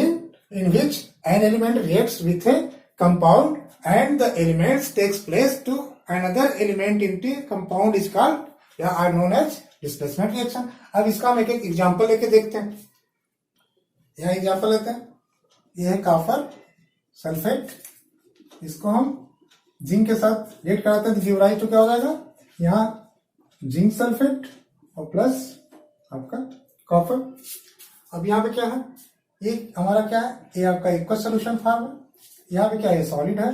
in which an element reacts with a compound and the elements takes place to another element in the compound is called या are known as displacement reaction। अब इसका हम एक एक example लेके देखते हैं। यह एग्जांपल लेते हैं, यह है कॉपर सल्फेट, इसको हम जिंक के साथ रिएक्ट कराते हैं तो गिव राइज टू क्या हो जाएगा, यहाँ जिंक सल्फेट और प्लस आपका कॉपर। अब यहाँ पे क्या है, ये हमारा क्या है, ये आपका एक्वस सोल्यूशन फॉर्म है। यहाँ पे क्या है, सॉलिड है,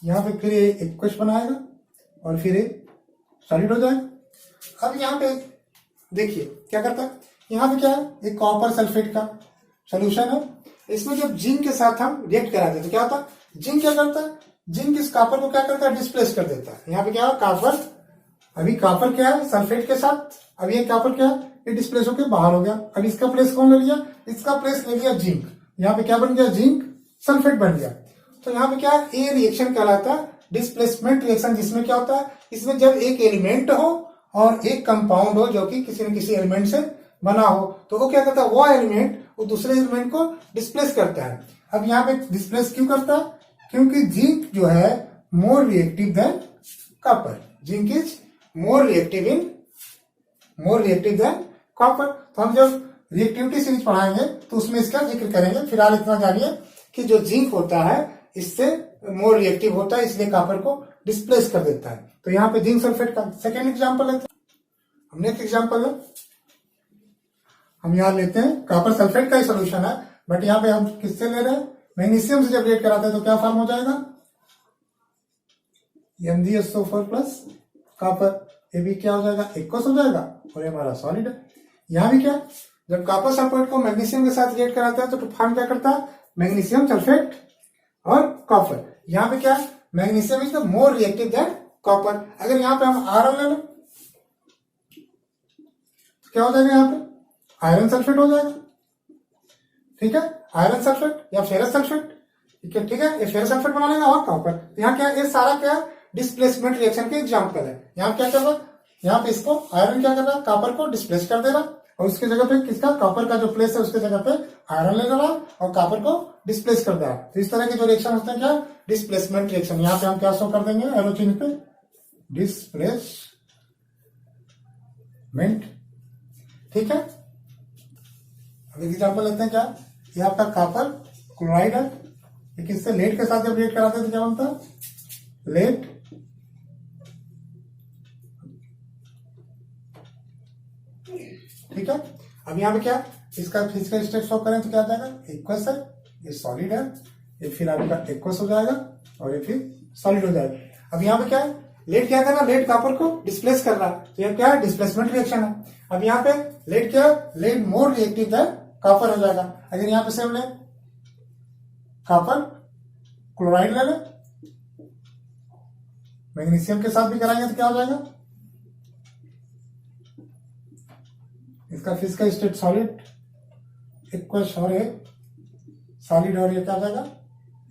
यहाँ पे फिर ये एक्वस बनाएगा और फिर ये सॉलिड हो जाएगा। अब यहाँ पे देखिए क्या करता है, यहाँ पे क्या है, एक कॉपर सल्फेट का सोल्यूशन है। इसमें जब जिंक के साथ हम रिएक्ट कराते हैं तो क्या होता है, जिंक क्या करता है, जिंक इस कॉपर को क्या करता है, डिस्प्लेस कर देता है। यहाँ पे क्या है, कॉपर, अभी कॉपर क्या है सल्फेट के साथ, अभी ये कॉपर क्या है, ये डिस्प्लेस होकर बाहर हो गया। अब इसका प्लेस कौन ले लिया, इसका प्लेस ले लिया जिंक। यहाँ पे क्या बन गया, जिंक सल्फेट बन गया। तो यहाँ पे क्या है, ये रिएक्शन कहलाता है डिस्प्लेसमेंट रिएक्शन, जिसमें क्या होता है, इसमें जब एक एलिमेंट हो और एक कंपाउंड हो जो कि किसी न किसी एलिमेंट से बना हो, तो वो क्या करता है, वो एलिमेंट वो दूसरे एलिमेंट को डिस्प्लेस करता है। अब यहाँ पे डिस्प्लेस क्यों करता है, क्योंकि जिंक जो है मोर reactive than copper, zinc is more reactive than copper. तो हम जब रिएक्टिविटी सीरीज पढ़ाएंगे तो उसमें इसका जिक्र करेंगे। फिलहाल इतना जानिए कि जो जिंक होता है इससे मोर रिएक्टिव होता है, इसलिए कॉपर को डिस्प्लेस कर देता है। तो यहाँ पे जिंक सल्फेट का सेकेंड एग्जाम्पल लेते हैं। हम नेक्स्ट एग्जाम्पल है, हम यहाँ लेते हैं कॉपर सल्फेट का ही सोल्यूशन है, बट यहाँ पे हम किससे ले रहे हैं, मैग्नीशियम से जब रिएक्ट कराते हैं तो क्या फॉर्म हो जाएगा, MgSO4 प्लस कॉपर, ये भी क्या हो जाएगा, एक्वस हो जाएगा और ये हमारा सॉलिड है। यहाँ भी क्या, जब कॉपर सल्फेट को मैग्नीशियम के साथ रिएक्ट कराते हैं तो फॉर्म क्या करता है, मैग्नीशियम सल्फेट और कॉपर। यहाँ पे क्या, magnesium is the more reactive than copper. अगर यहाँ पे हम आयरन ले लें तो क्या हो जाएगा, यहाँ पे आयरन सल्फेट हो जाएगा। ठीक है, आयरन सल्फेट या फेरस सल्फेट, ठीक है, ये फेरस सल्फेट बना लेगा और कॉपर। तो यहाँ क्या, ये सारा क्या डिस्प्लेसमेंट रिएक्शन के एग्जाम्पल है। यहाँ क्या कर रहा है, यहाँ पे इसको आयरन क्या कर रहा है, कॉपर को डिस्प्लेस कर दे रहा और उसके जगह पे किसका, कॉपर का जो प्लेस है उसके जगह पे आयरन ले रहा और कॉपर को डिस्प्लेस कर दे रहा। तो इस तरह के जो रिएक्शन होते हैं क्या, डिस्प्लेसमेंट रिएक्शन। यहाँ पे हम क्या शो कर देंगे, एरो चिन्ह पे, डिस्प्लेसमेंट। ठीक है, अब एग्जाम्पल लेते हैं, क्या ये आपका कॉपर क्लोराइड है, ये किससे, लेड के साथ जब रिएक्ट कराते हैं तो क्या बनता है, लेड। ठीक है, अब यहाँ पे क्या, इसका फिजिकल स्टेट शो करें तो क्या आ जाएगा, एक्वस है, ये सॉलिड है, ये फिर आपका एक्वस हो जाएगा और ये फिर सॉलिड हो जाएगा। अब यहाँ पे क्या है, लेड क्या कर रहा है, लेड कॉपर को डिस्प्लेस कर रहा है, तो ये क्या है, डिस्प्लेसमेंट रिएक्शन है। अब यहाँ पे लेड क्या, lead more reactive than copper हो जाएगा। अगर यहाँ पे सेम ले कॉपर क्लोराइड ले ले, मैग्नीशियम के साथ भी कराएंगे तो क्या हो जाएगा, इसका फिजिकल स्टेट सॉलिड एक्वस और ये सॉलिड और ये क्या हो जाएगा,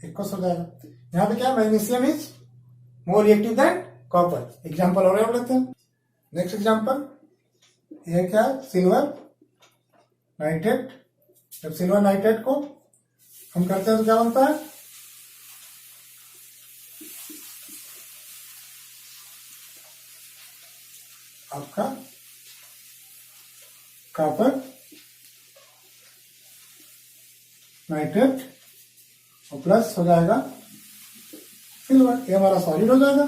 एक्वस हो जाएगा। यहाँ पे क्या, magnesium is more reactive than copper. Example और लेते हैं। नेक्स्ट एग्जाम्पल, ये क्या, सिल्वर नाइट्रेट। जब सिल्वर नाइट्रेट को हम करते हैं तो क्या बनता है, आपका कॉपर नाइट्रेट और प्लस हो जाएगा सिल्वर, ये हमारा सॉलिड हो जाएगा,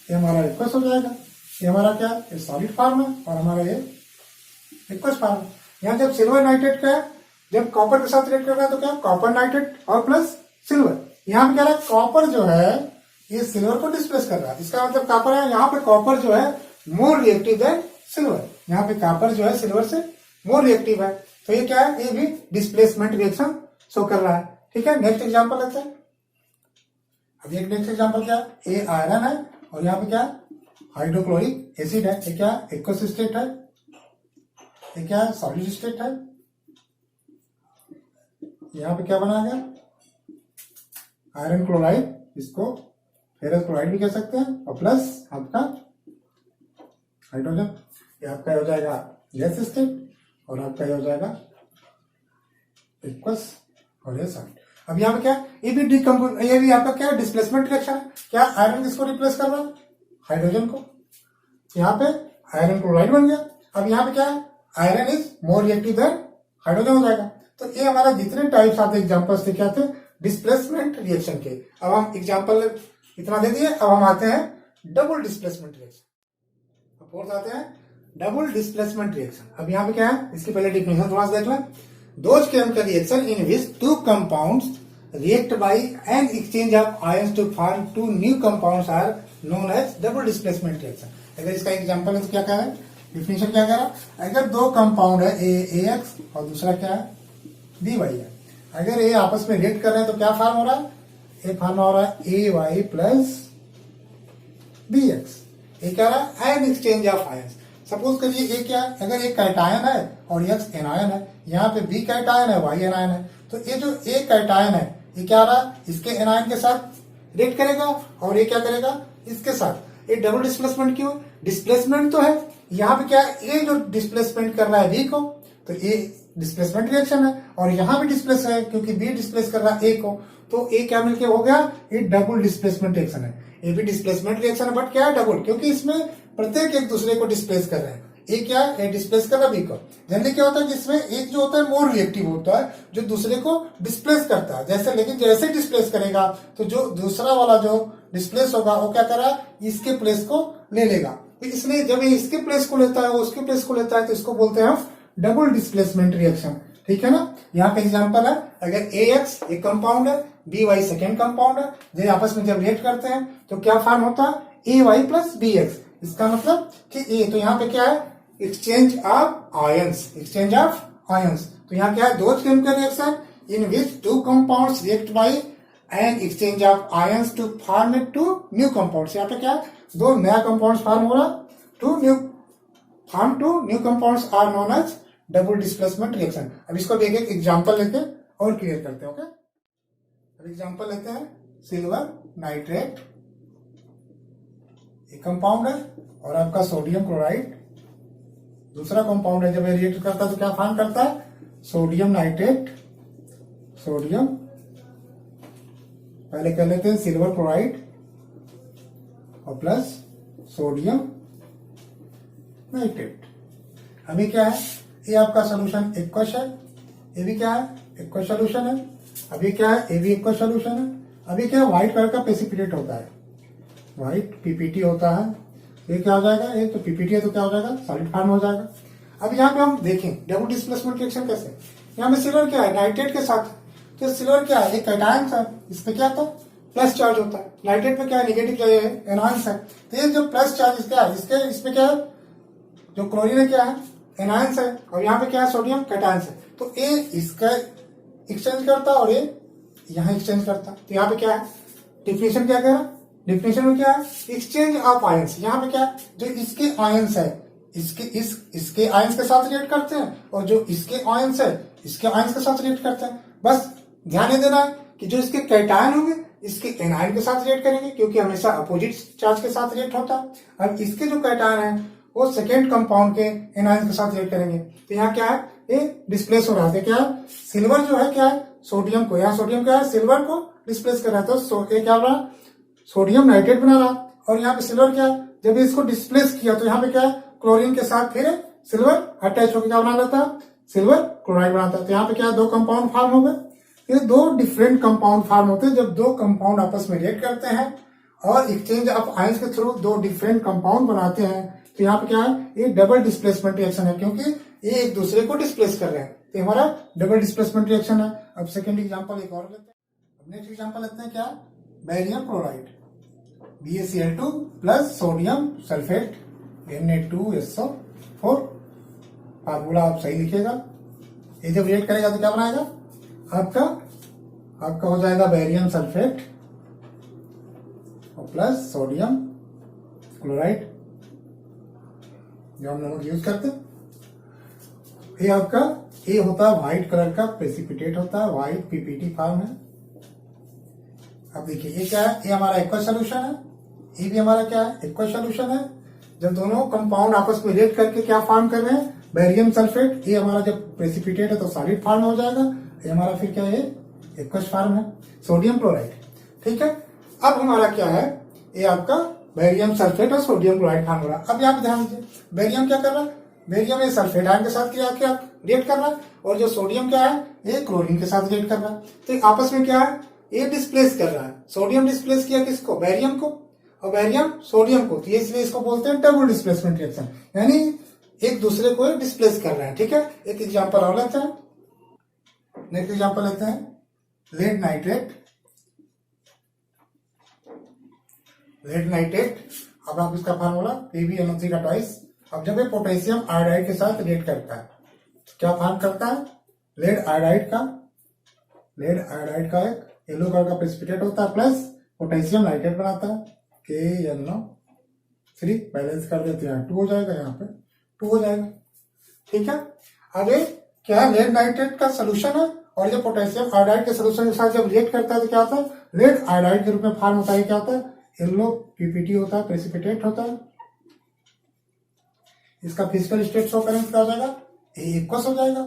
ये हमारा एक्वस हो जाएगा। ये हमारा क्या, ये सॉलिड फॉर्म है और हमारा ये एक्वस फॉर्म है। यहाँ जब सिल्वर नाइट्रेट का जब कॉपर के साथ रिएक्ट कर रहा है तो क्या, कॉपर नाइट्रेट और प्लस सिल्वर। यहाँ पे क्या रहा है, कॉपर जो है ये सिल्वर को डिस्प्लेस कर रहा है, इसका मतलब कॉपर है, यहाँ पे कॉपर जो है मोर रिएक्टिव देन सिल्वर। यहाँ पे कॉपर जो है सिल्वर से मोर रिएक्टिव है, तो ये क्या है, ये भी डिस्प्लेसमेंट रिएक्शन शो कर रहा है। ठीक है, नेक्स्ट एग्जांपल लेते हैं। अब एक नेक्स्ट एग्जांपल क्या, ये आयरन है और यहाँ पे क्या, हाइड्रोक्लोरिक एसिड है। ये क्या, एक्वस स्टेट है, ये क्या, सॉलिड स्टेट है। यहाँ पे क्या बना गया, आयरन क्लोराइड, इसको फेरस क्लोराइड भी कह सकते हैं, और प्लस आपका हाइड्रोजन। ये आपका हो जाएगा गैस स्टेट और आपका ये हो जाएगा एक्वस और ये सॉलिड। अब यहाँ पे क्या, ये भी डिकम्पोज, ये भी आपका क्या, डिस्प्लेसमेंट रिएक्शन है। क्या, आयरन किसको रिप्लेस कर रहा है, हाइड्रोजन को। यहाँ पे आयरन क्लोराइड बन गया। अब यहाँ पे क्या है, iron is more reactive then hydrogen हो जाएगा। तो ये हमारा जितने टाइप्स आते एग्जाम्पल्स थे क्या थे, डिस्प्लेसमेंट रिएक्शन के। अब हम एग्जाम्पल इतना दे दिए, अब हम आते हैं डबल डिस्प्लेसमेंट रिएक्शन। अब फोर्थ आते हैं डबल डिस्प्लेसमेंट रिएक्शन। अब यहाँ पे क्या है, इसकी पहले डिफिनेशन थोड़ा सा देख लें। Those chemical reaction in which two compounds react by an exchange of ions to form two new compounds are known as double displacement reaction। अगर इसका एग्जांपल है तो क्या कह रहा है, डिफिनेशन क्या कह रहा है, अगर दो कंपाउंड है AX और दूसरा क्या है BY है, अगर ये आपस में रिएक्ट कर रहे हैं तो क्या फॉर्म हो रहा है, ये फॉर्म हो रहा है AY प्लस BX। ये क्या रहा है, an exchange of ions. Suppose करिए ये क्या, अगर एक कैटायन है और X एनायन है, यहाँ पे B कैटायन है, Y एनायन है, तो ये जो A कैटायन है ये क्या रहा, इसके एनायन के साथ रिएक्ट करेगा और ये क्या करेगा, इसके साथ। ये डबल डिस्प्लेसमेंट क्यों, डिस्प्लेसमेंट तो है यहाँ पे क्या, ये जो डिस्प्लेसमेंट कर रहा है B को, तो ये डिस्प्लेसमेंट रिएक्शन है, और यहाँ भी डिस्प्लेस है क्योंकि B डिस्प्लेस कर रहा है A को, तो A क्या मिलके हो गया, ये डबल डिस्प्लेसमेंट रिएक्शन है। ये भी डिस्प्लेसमेंट रिएक्शन है बट क्या है, डबल, क्योंकि इसमें प्रत्येक एक दूसरे को डिस्प्लेस कर रहे हैं। ए क्या है, ए डिस्प्लेस कर रहा बी को। जनरली क्या होता है जिसमें एक जो होता है मोर रिएक्टिव होता है, जो दूसरे को डिस्प्लेस करता है। जैसे लेकिन जैसे डिस्प्लेस करेगा तो जो दूसरा वाला जो डिस्प्लेस होगा वो क्या कर रहा है, इसके प्लेस को ले लेगा। तो इसलिए जब ये इसके प्लेस को लेता है, वो उसके प्लेस को लेता है, तो इसको बोलते हैं हम डबल डिस्प्लेसमेंट रिएक्शन। ठीक है ना। यहाँ पे एग्जांपल है, अगर AX एक कंपाउंड है, BY सेकेंड कंपाउंड है, जो आपस में जब रिएक्ट करते हैं तो क्या फॉर्म होता है, AY प्लस BX। इसका मतलब कि ए, तो यहाँ पे क्या है, exchange of ions, exchange of ions. तो यहाँ क्या है, those chemical reaction in which two compounds react by and exchange of ions to form two new compounds. यहाँ पे क्या है, दो नया कंपाउंड्स फॉर्म हो रहा, two new compounds are known as double displacement reaction. अब इसको एक एक एग्जांपल लेके और क्लियर करते हैं। ओके, अब एग्जांपल लेते हैं, सिल्वर नाइट्रेट एक कंपाउंड है और आपका सोडियम क्लोराइड दूसरा कंपाउंड है। जब ये रिएक्ट करता है तो क्या फॉर्म करता है, सोडियम नाइट्रेट, सोडियम, पहले कर लेते हैं सिल्वर क्लोराइड और प्लस सोडियम नाइट्रेट। अभी क्या है, ये आपका सोल्यूशन एक्वस है, ये भी क्या है, एक्वस सोल्यूशन है। अभी क्या है, ये भी एक्वस सोल्यूशन है। अभी क्या है, व्हाइट कलर का प्रेसिपिटेट होता है, व्हाइट पीपीटी होता है। ये क्या हो जाएगा, ये तो पीपीटी है तो क्या हो जाएगा, सॉलिड फॉर्म हो जाएगा। अब यहाँ पे हम देखें डबल डिस्प्लेसमेंट रिएक्शन कैसे। यहाँ पे सिल्वर क्या है, नाइट्रेट के साथ, तो सिल्वर क्या है, एक कैटायन है, इस पे क्या था, प्लस चार्ज होता है। नाइट्रेट पे क्या है, नेगेटिव चार्ज है, एनायंस है। तो ये जो प्लस चार्ज इसका है, इसके इसमें क्या है, जो क्लोरीन है क्या है, एनायंस है, और यहाँ पे क्या है, सोडियम कैटायंस है। तो ये इसका एक्सचेंज करता और ये यहाँ एक्सचेंज करता। तो यहाँ पे क्या है, डिफिनेशन क्या कह रहा है, डिफिनेशन में क्या है, एक्सचेंज ऑफ आयंस। यहाँ पे क्या है, जो इसके आयंस है इसके आयंस के साथ रिएक्ट करते हैं, और जो इसके आयंस है इसके आयंस के साथ रिएक्ट करते हैं। बस ध्यान देना है कि जो इसके कैटायन होंगे इसके एनायन के साथ रिएक्ट करेंगे, क्योंकि हमेशा अपोजिट चार्ज के साथ रिएक्ट होता है। अब इसके जो कैटायन है वो सेकेंड कंपाउंड के एनायन के साथ रिएक्ट करेंगे। तो यहाँ क्या है, ये डिस्प्लेस हो रहा है। क्या है, सिल्वर जो है क्या है, सोडियम को, यहाँ सोडियम क्या है, सिल्वर को डिस्प्लेस कर रहा है। तो क्या हो रहा, सोडियम नाइट्रेट बना रहा, और यहाँ पे सिल्वर क्या है, जब इसको डिस्प्लेस किया तो यहाँ पे क्या है, क्लोरीन के साथ फिर सिल्वर अटैच होकर क्या बना लेता है, सिल्वर क्लोराइड बनाता है। तो यहाँ पे क्या है, दो कंपाउंड फॉर्म हो गए। ये दो डिफरेंट कंपाउंड फॉर्म होते हैं जब दो कंपाउंड आपस में रिएक्ट करते हैं और एक्सचेंज ऑफ आयंस के थ्रू दो डिफरेंट कंपाउंड बनाते हैं। तो यहाँ पे क्या है, ये डबल डिस्प्लेसमेंट रिएक्शन है, क्योंकि ये एक दूसरे को डिस्प्लेस कर रहे हैं। तो हमारा डबल डिस्प्लेसमेंट रिएक्शन है। अब सेकेंड एग्जाम्पल एक और लेते हैं। नेक्स्ट एग्जाम्पल लेते हैं क्या, barium chloride, BaCl2 plus sodium sulphate Na2SO4। Formula आप सही लिखिएगा। ये जब रिएक्ट करेगा तो क्या बनाएगा, आपका हो जाएगा बेरियम सल्फेट और प्लस सोडियम क्लोराइड, जो हम नमक यूज करते हैं। ये आपका ये होता है व्हाइट कलर का प्रेसिपिटेट होता है, व्हाइट पीपीटी फॉर्म है। अब देखिए ये क्या है, ये हमारा एक्वस सोल्यूशन है, ये भी हमारा क्या है, एक्वस सोल्यूशन है। जब दोनों कंपाउंड आपस में रिएक्ट करके क्या फॉर्म कर रहे हैं, बेरियम सल्फेट। ये हमारा जब प्रेसिपिटेट है तो सॉलिड फॉर्म हो जाएगा। ये हमारा फिर क्या है, एक्वस फॉर्म है, सोडियम क्लोराइड। ठीक है। अब हमारा क्या है, ये आपका बेरियम सल्फेट और सोडियम क्लोराइड फॉर्म हो रहा है। अब यहाँ पे ध्यान दीजिए, बेरियम क्या कर रहा है, बेरियम ये सल्फेट आयन के साथ क्या रिएक्ट कर रहा है, और जो सोडियम क्या है, ये क्लोरीन के साथ रिएक्ट कर रहा है। तो आपस में क्या है, ये डिस्प्लेस कर रहा है। सोडियम डिस्प्लेस किया किसको, बेरियम को, और बेरियम सोडियम को। तो ये इसलिए इसको बोलते हैं डबल डिस्प्लेसमेंट रिएक्शन, यानी एक दूसरे को डिस्प्लेस कर रहे हैं। ठीक है। एक एग्जांपल और लेते हैं। नेक्स्ट एग्जांपल लेते हैं, लेड नाइट्रेट, लेड नाइट्रेट। अब आप इसका फार्मूला PbNO3 का ट्वाइस। अब जब ये पोटेशियम आयोडाइड के साथ रिएक्ट करता है तो क्या फॉर्म करता है, लेड आयोडाइड का एक येलो कलर का प्रेसिपिटेट होता है, प्लस पोटेशियम नाइट्रेट बनाता है, KNO3। बैलेंस कर देते हैं, 2 हो जाएगा, यहाँ पे 2 हो जाएगा। ठीक है। अब ये क्या है, लेड नाइट्रेट का सोल्यूशन है, और जब पोटेशियम आयोडाइड के सोल्यूशन के साथ जब रिएक्ट करता है तो क्या होता है, लेड आयोडाइड के रूप में फॉर्म होता है। क्या होता है, येलो पीपीटी होता है, प्रेसिपिटेट होता है। इसका फिजिकल स्टेट शो करेंगे क्या हो जाएगा, ये एक्वस हो जाएगा,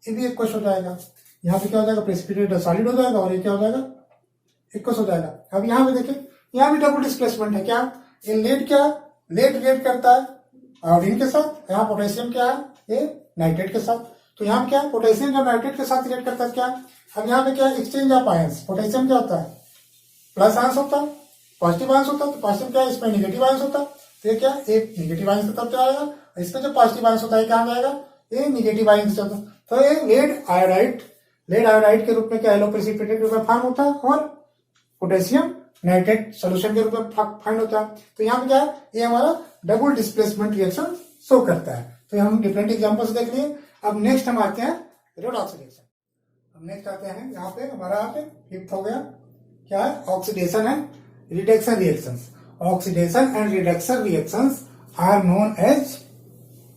ये भी एक्वस हो जाएगा। यहाँ पे क्या हो जाएगा, प्रेसिपिटेट सॉलिड हो जाएगा, और ये क्या हो जाएगा, एक्वस हो जाएगा। अब यहाँ पे देखिए, यहाँ भी डबल डिस्प्लेसमेंट है। क्या, ये लेड क्या, लेड रिएक्ट करता है आयोडीन के साथ, यहाँ पोटेशियम क्या है, ये नाइट्रेट के साथ। तो यहाँ क्या है, पोटेशियम जब नाइट्रेट के साथ रिएक्ट करता है क्या, अब यहाँ पे क्या एक्सचेंज ऑफ आयंस, पोटेशियम क्या होता है, प्लस आयंस होता है, पॉजिटिव आयंस होता है, तो पॉजिटिव क्या है, इसमें निगेटिव आयंस होता है, तो ये क्या एक निगेटिव आयंस की तरफ चला जाएगा, इसमें जो पॉजिटिव आयंस होता है क्या जाएगा, ये निगेटिव आयंस होता है। तो ये लेड आयोडाइड के रूप में क्या येलो प्रेसिपिटेट के रूप में फॉर्म होता है, और पोटेशियम नाइट्रेट सोल्यूशन के रूप में फाइंड होता है। तो यहाँ पे क्या है, ये हमारा डबल डिस्प्लेसमेंट रिएक्शन शो करता है। तो हम डिफरेंट एग्जांपल्स देख लिए। अब नेक्स्ट हम आते हैं रेडॉक्स रिएक्शन। अब नेक्स्ट आते हैं यहाँ पे हमारा यहाँ पे फिफ्थ हो गया, क्या है, oxidation and reduction reactions. Oxidation and reduction reactions are known as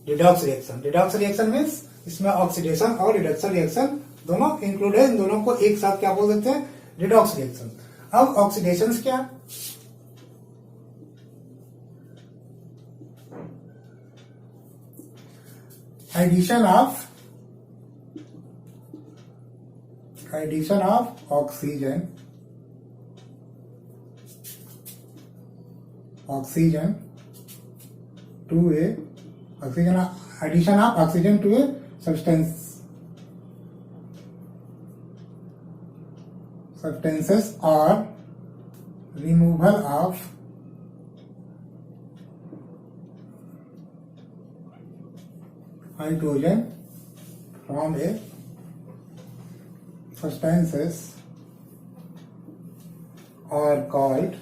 redox reaction. Redox reaction means इसमें ऑक्सीडेशन और रिडक्शन रिएक्शन दोनों इंक्लूड है, इन दोनों को एक साथ क्या बोल देते हैं, रिडॉक्स रिएक्शन। अब ऑक्सीडेशन क्या, addition of oxygen to a addition of oxygen to a substances or removal of hydrogen from a substances are called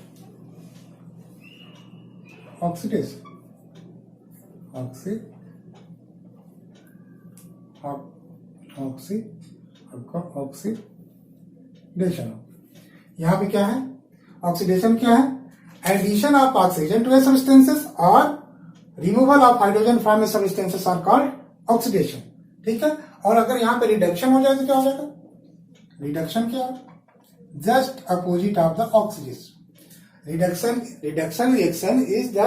oxidation. Oxidation. यहाँ पे क्या है, ऑक्सीडेशन क्या है, addition of oxygen to a substances और removal of hydrogen from a substances are called oxidation. ठीक है। और अगर यहाँ पे रिडक्शन हो जाए तो क्या हो जाएगा, रिडक्शन क्या है, just opposite of the oxidation. Reduction reaction is the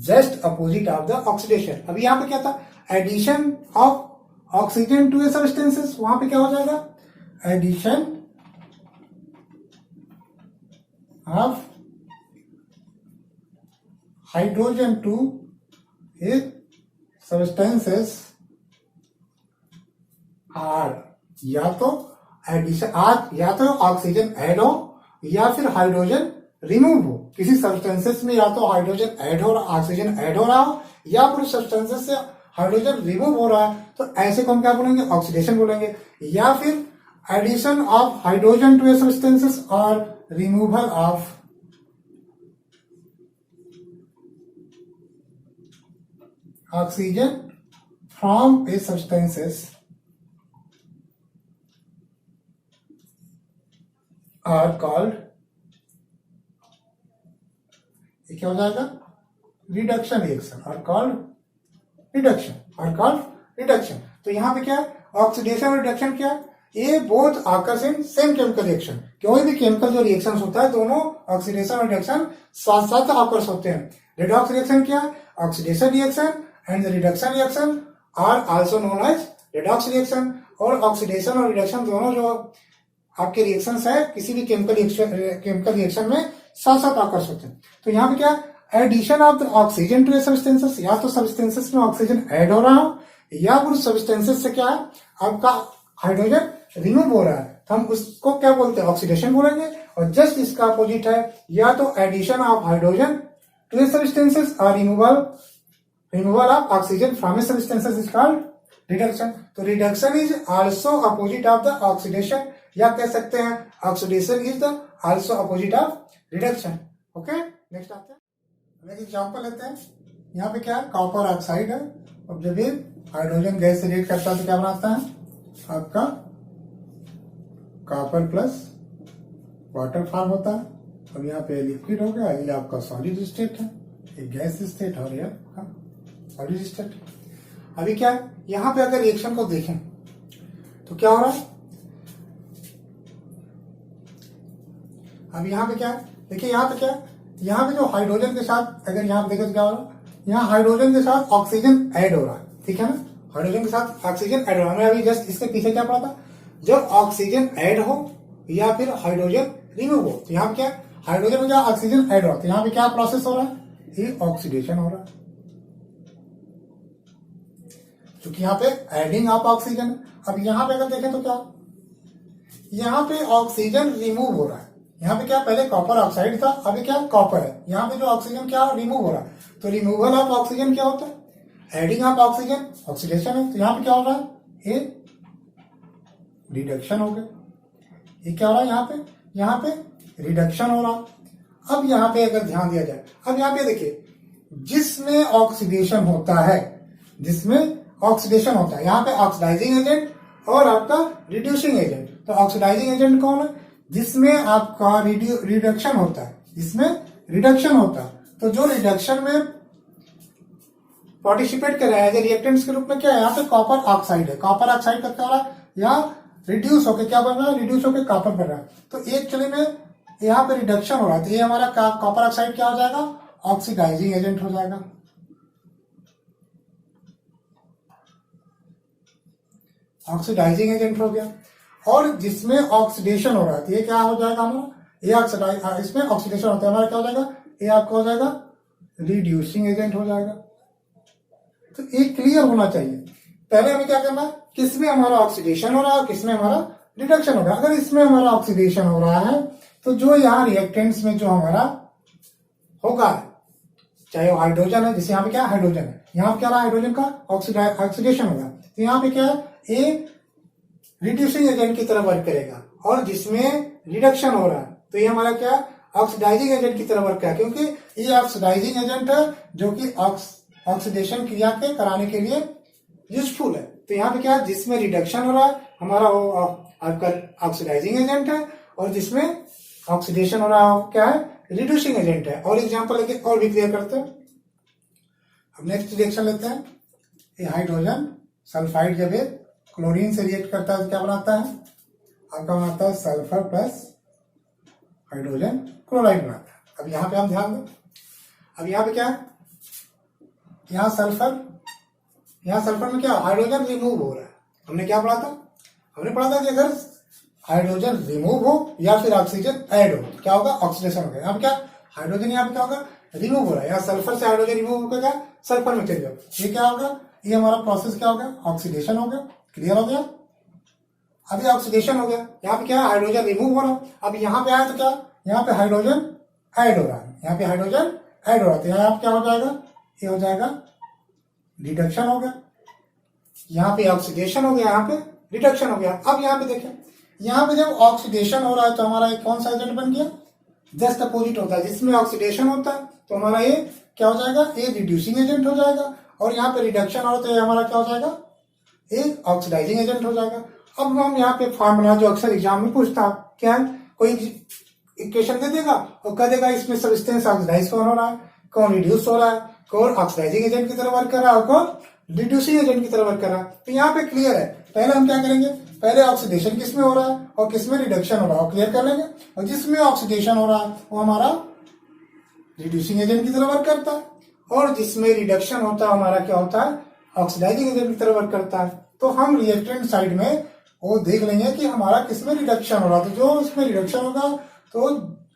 just opposite of the oxidation. अभी यहाँ पे क्या था, addition of oxygen to a substances, वहां पे क्या हो जाएगा, addition of hydrogen to a substances or, या तो एडिशन या तो ऑक्सीजन ऐड हो या फिर हाइड्रोजन रिमूव हो। किसी सब्सटेंसेस में या तो हाइड्रोजन ऐड हो, ऑक्सीजन ऐड हो रहा हो, या फिर सब्सटेंसेस से हाइड्रोजन रिमूव हो रहा है, तो ऐसे को हम क्या बोलेंगे, ऑक्सीडेशन बोलेंगे। या फिर addition of hydrogen to a substances और removal of oxygen from a substances are called, ये क्या हो जाएगा, reduction reaction, are called reduction. तो यहाँ पे क्या है, ऑक्सीडेशन और रिडक्शन क्या है, ये both occurs in same chemical reaction. कोई भी केमिकल जो रिएक्शन होता है, दोनों ऑक्सीडेशन और रिडक्शन साथ साथ आकर्स होते हैं। रिडॉक्स रिएक्शन क्या है, oxidation reaction and reduction reaction are also known as redox reaction. और ऑक्सीडेशन और रिडक्शन दोनों जो आपके रिएक्शंस है किसी भी केमिकल रिएक्शन में साथ साथ आकर्ष होते हैं। तो यहाँ पे क्या, addition of the oxygen to a substances, या तो सब्सटेंसेस में ऑक्सीजन ऐड हो रहा हो, या फिर सब्सटेंसेस से क्या है, आपका हाइड्रोजन रिमूव हो रहा है, तो हम उसको क्या बोलते हैं, ऑक्सीडेशन बोलेंगे। और जस्ट इसका अपोजिट है, या तो addition of hydrogen to a substances और removal of oxygen from a substances is called reduction. तो reduction is also opposite of the oxidation, या कह सकते हैं oxidation is the also opposite of reduction. Okay, next आते हैं, एक example लेते हैं। यहाँ पे क्या है, कॉपर ऑक्साइड है। अब जब ये हाइड्रोजन गैस से रिएक्ट करता है तो क्या बनाता है, आपका कॉपर प्लस वाटर फॉर्म होता है। अब यहाँ पे लिक्विड हो गया, ये आपका सॉलिड स्टेट है, ये गैस स्टेट और ये सॉलिड स्टेट। अभी क्या है, यहाँ पे अगर रिएक्शन को देखें तो क्या हो रहा है, अब यहाँ पे क्या है, देखिए यहाँ पे क्या है, यहाँ पे जो हाइड्रोजन के साथ अगर यहाँ पे देखें तो क्या हो रहा है, यहाँ हाइड्रोजन के साथ ऑक्सीजन ऐड हो रहा है, ठीक है ना, हाइड्रोजन के साथ ऑक्सीजन ऐड हो रहा है। हमने अभी जस्ट इसके पीछे क्या पढ़ा था, जब ऑक्सीजन ऐड हो या फिर हाइड्रोजन रिमूव हो, तो यहाँ पे क्या, हाइड्रोजन में क्या ऑक्सीजन ऐड हो रहा है, तो यहाँ पे क्या प्रोसेस हो रहा है, ये ऑक्सीडेशन हो रहा है। क्योंकि यहाँ पे एडिंग ऑफ ऑक्सीजन। अब यहाँ पे अगर देखें तो क्या, यहाँ पे ऑक्सीजन रिमूव हो रहा है। यहाँ पे क्या, पहले कॉपर ऑक्साइड था, अभी क्या कॉपर है। यहाँ पे जो ऑक्सीजन क्या रिमूव हो रहा है, तो रिमूवल ऑफ ऑक्सीजन क्या होता है, एडिंग ऑफ ऑक्सीजन ऑक्सीडेशन है। तो यहाँ पे क्या हो रहा है, ये रिडक्शन हो गया। ये क्या हो रहा है, यहाँ पे रिडक्शन हो रहा। अब यहाँ पे अगर ध्यान दिया जाए, अब यहाँ पे देखिए, जिसमें ऑक्सीडेशन होता है, यहाँ पे ऑक्सीडाइजिंग एजेंट और आपका रिड्यूसिंग एजेंट। तो ऑक्सीडाइजिंग एजेंट कौन है, जिसमें आपका रिडक्शन होता है, तो जो रिडक्शन में पार्टिसिपेट कर रहा है रिएक्टेंट्स के रूप में क्या है, यहाँ पे कॉपर ऑक्साइड है। कॉपर ऑक्साइड का क्या हो रहा है, यहाँ रिड्यूस होकर क्या बन रहा है, रिड्यूस होकर कॉपर बन रहा है। तो एक्चुअली में यहाँ पे रिडक्शन हो रहा है, तो ये हमारा कॉपर ऑक्साइड क्या हो जाएगा, ऑक्सीडाइजिंग एजेंट हो जाएगा। ऑक्सीडाइजिंग एजेंट हो गया। और जिसमें ऑक्सीडेशन हो रहा है, तो ये क्या हो जाएगा हमारा, ये इसमें ऑक्सीडेशन होता है हमारा, क्या हो जाएगा, ये आपका हो जाएगा रिड्यूसिंग एजेंट हो जाएगा। तो ये क्लियर होना चाहिए। पहले हमें क्या करना है, किसमें हमारा ऑक्सीडेशन हो रहा है, किसमें हमारा रिडक्शन हो रहा है। अगर इसमें हमारा ऑक्सीडेशन हो रहा है, तो जो यहाँ रिएक्टेंट्स में जो हमारा होगा, चाहे वो हाइड्रोजन है, जैसे यहाँ पे क्या हाइड्रोजन है, यहाँ पे क्या रहा, हाइड्रोजन का ऑक्सीडेशन होगा, तो यहाँ पे क्या है, ये रिड्यूसिंग एजेंट की तरह वर्क करेगा। और जिसमें रिडक्शन हो रहा है, तो ये हमारा क्या, ऑक्सीडाइजिंग एजेंट की तरह वर्क करेगा, क्योंकि ये ऑक्सीडाइजिंग एजेंट है जो कि ऑक्सीडेशन क्रिया के कराने के लिए यूजफुल है। तो यहाँ पे क्या, जिसमें रिडक्शन हो रहा है हमारा, वो आपका ऑक्सीडाइजिंग एजेंट है, और जिसमें ऑक्सीडेशन हो रहा है क्या है, रिड्यूसिंग एजेंट है। और एग्जांपल लेके और भी क्लियर करते हैं। अब नेक्स्ट रिएक्शन लेते हैं। ये हाइड्रोजन सल्फाइड जब ये क्लोरीन से रिएक्ट करता है तो क्या बनाता है, आपका बनाता है सल्फर प्लस हाइड्रोजन क्लोराइड बनाता है। अब यहाँ पे हम ध्यान दें, अब यहाँ पे क्या है, यहाँ सल्फर में क्या, हाइड्रोजन रिमूव हो रहा है। हमने क्या पढ़ा था कि अगर हाइड्रोजन रिमूव हो या फिर ऑक्सीजन ऐड हो तो क्या होगा, ऑक्सीडेशन होगा। यहाँ क्या, हाइड्रोजन यहाँ पे क्या होगा, रिमूव हो रहा है, यहाँ सल्फर से हाइड्रोजन रिमूव होकर क्या सल्फर में चेंज होगा। ये क्या होगा, ये हमारा प्रोसेस क्या हो गया, ऑक्सीडेशन हो गया। क्लियर हो गया, अभी ऑक्सीडेशन हो गया। यहाँ पे क्या है, हाइड्रोजन रिमूव हो रहा है। अब यहाँ पे आया तो क्या, यहाँ पे हाइड्रोजन ऐड हो रहा है, यहाँ पे हाइड्रोजन ऐड हो रहा है, तो यहाँ क्या हो जाएगा, ये हो जाएगा रिडक्शन हो गया। यहाँ पे ऑक्सीडेशन हो गया, यहाँ पे रिडक्शन हो गया। अब यहाँ पे देखें, यहाँ पे जब ऑक्सीडेशन हो रहा है तो हमारा एक कौन सा एजेंट बन गया, जस्ट अपोजिट होता है। जिसमें ऑक्सीडेशन होता है तो हमारा ये क्या हो जाएगा, ये रिड्यूसिंग एजेंट हो जाएगा। और यहाँ पे रिडक्शन हो रहा है तो ये हमारा क्या हो जाएगा, ये ऑक्सीडाइजिंग एजेंट हो जाएगा। अब हम यहाँ पे फार्मूला जो अक्सर एग्जाम में पूछता क्या है, कोई इक्वेशन दे देगा और कह देगा इसमें सब्सटेंस ऑक्सीडाइज कौन हो रहा है, कौन रिड्यूस हो रहा है, कौन ऑक्सीडाइजिंग एजेंट की तरह वर्क कर रहा है और कौन रिड्यूसिंग एजेंट की तरह वर्क कर रहा है। तो यहाँ पे क्लियर है। पहले हम क्या करेंगे, पहले ऑक्सीडेशन किसमें हो रहा है और किसमें रिडक्शन हो रहा है क्लियर कर लेंगे। और जिसमें ऑक्सीडेशन हो रहा है वो हमारा रिड्यूसिंग एजेंट की तरह वर्क करता है, और जिसमें रिडक्शन होता है हमारा क्या होता है, ऑक्सीडाइजिंग एजेंट की तरह वर्क करता है। तो हम रिएक्टेंट साइड में वो देख लेंगे कि हमारा किसमें रिडक्शन हो रहा है। तो जो इसमें रिडक्शन होगा तो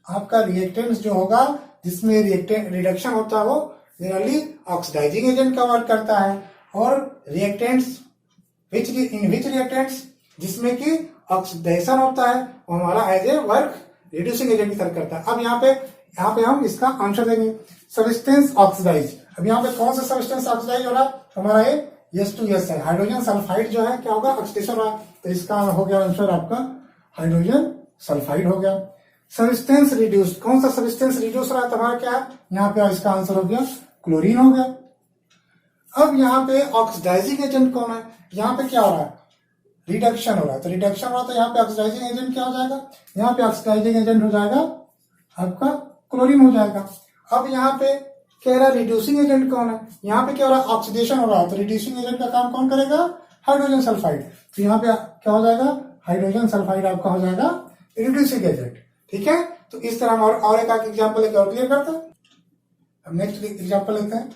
आपका रिएक्टेंट जो होगा जिसमें रिडक्शन होता है वो जनरली ऑक्सीडाइजिंग एजेंट का वर्क करता है। और रिएक्टेंट्स इन विच रिएक्टेंट्स जिसमें कि ऑक्सीडेशन होता है वो हमारा as a work reducing agent की तरह करता है। अब यहाँ पे हम इसका आंसर देंगे, सब्सटेंस ऑक्सीडाइज। अब यहाँ पे कौन सा सब्सटेंस ऑक्सीडाइज हो रहा है, हमारा ये H2S है, हाइड्रोजन सल्फाइड जो है क्या होगा, ऑक्सीडेशन हो रहा है। तो इसका हो गया आंसर आपका हाइड्रोजन सल्फाइड हो गया। सब्सटेंस रिड्यूस, कौन सा सब्सटेंस रिड्यूस हो रहा है, तो हमारा क्या है, यहाँ पे इसका आंसर हो गया क्लोरीन हो गया। अब यहाँ पे ऑक्सीडाइजिंग एजेंट कौन है, यहाँ पे क्या हो रहा है, रिडक्शन हो रहा है। तो रिडक्शन हो रहा है तो यहाँ पे ऑक्सीडाइजिंग एजेंट क्या हो जाएगा, यहाँ पे ऑक्सीडाइजिंग एजेंट हो जाएगा आपका क्लोरीन हो जाएगा। अब यहाँ पे कह रहा है रिड्यूसिंग एजेंट कौन है, यहाँ पे क्या हो रहा है, ऑक्सीडेशन हो रहा है। तो रिड्यूसिंग एजेंट का काम कौन करेगा, हाइड्रोजन सल्फाइड। तो यहाँ पे क्या हो जाएगा, हाइड्रोजन सल्फाइड आपका हो जाएगा रिड्यूसिंग एजेंट। ठीक है, तो इस तरह हम और एक एग्जाम्पल लेकर और क्लियर करते हैं। अब नेक्स्ट एग्जाम्पल लेते हैं,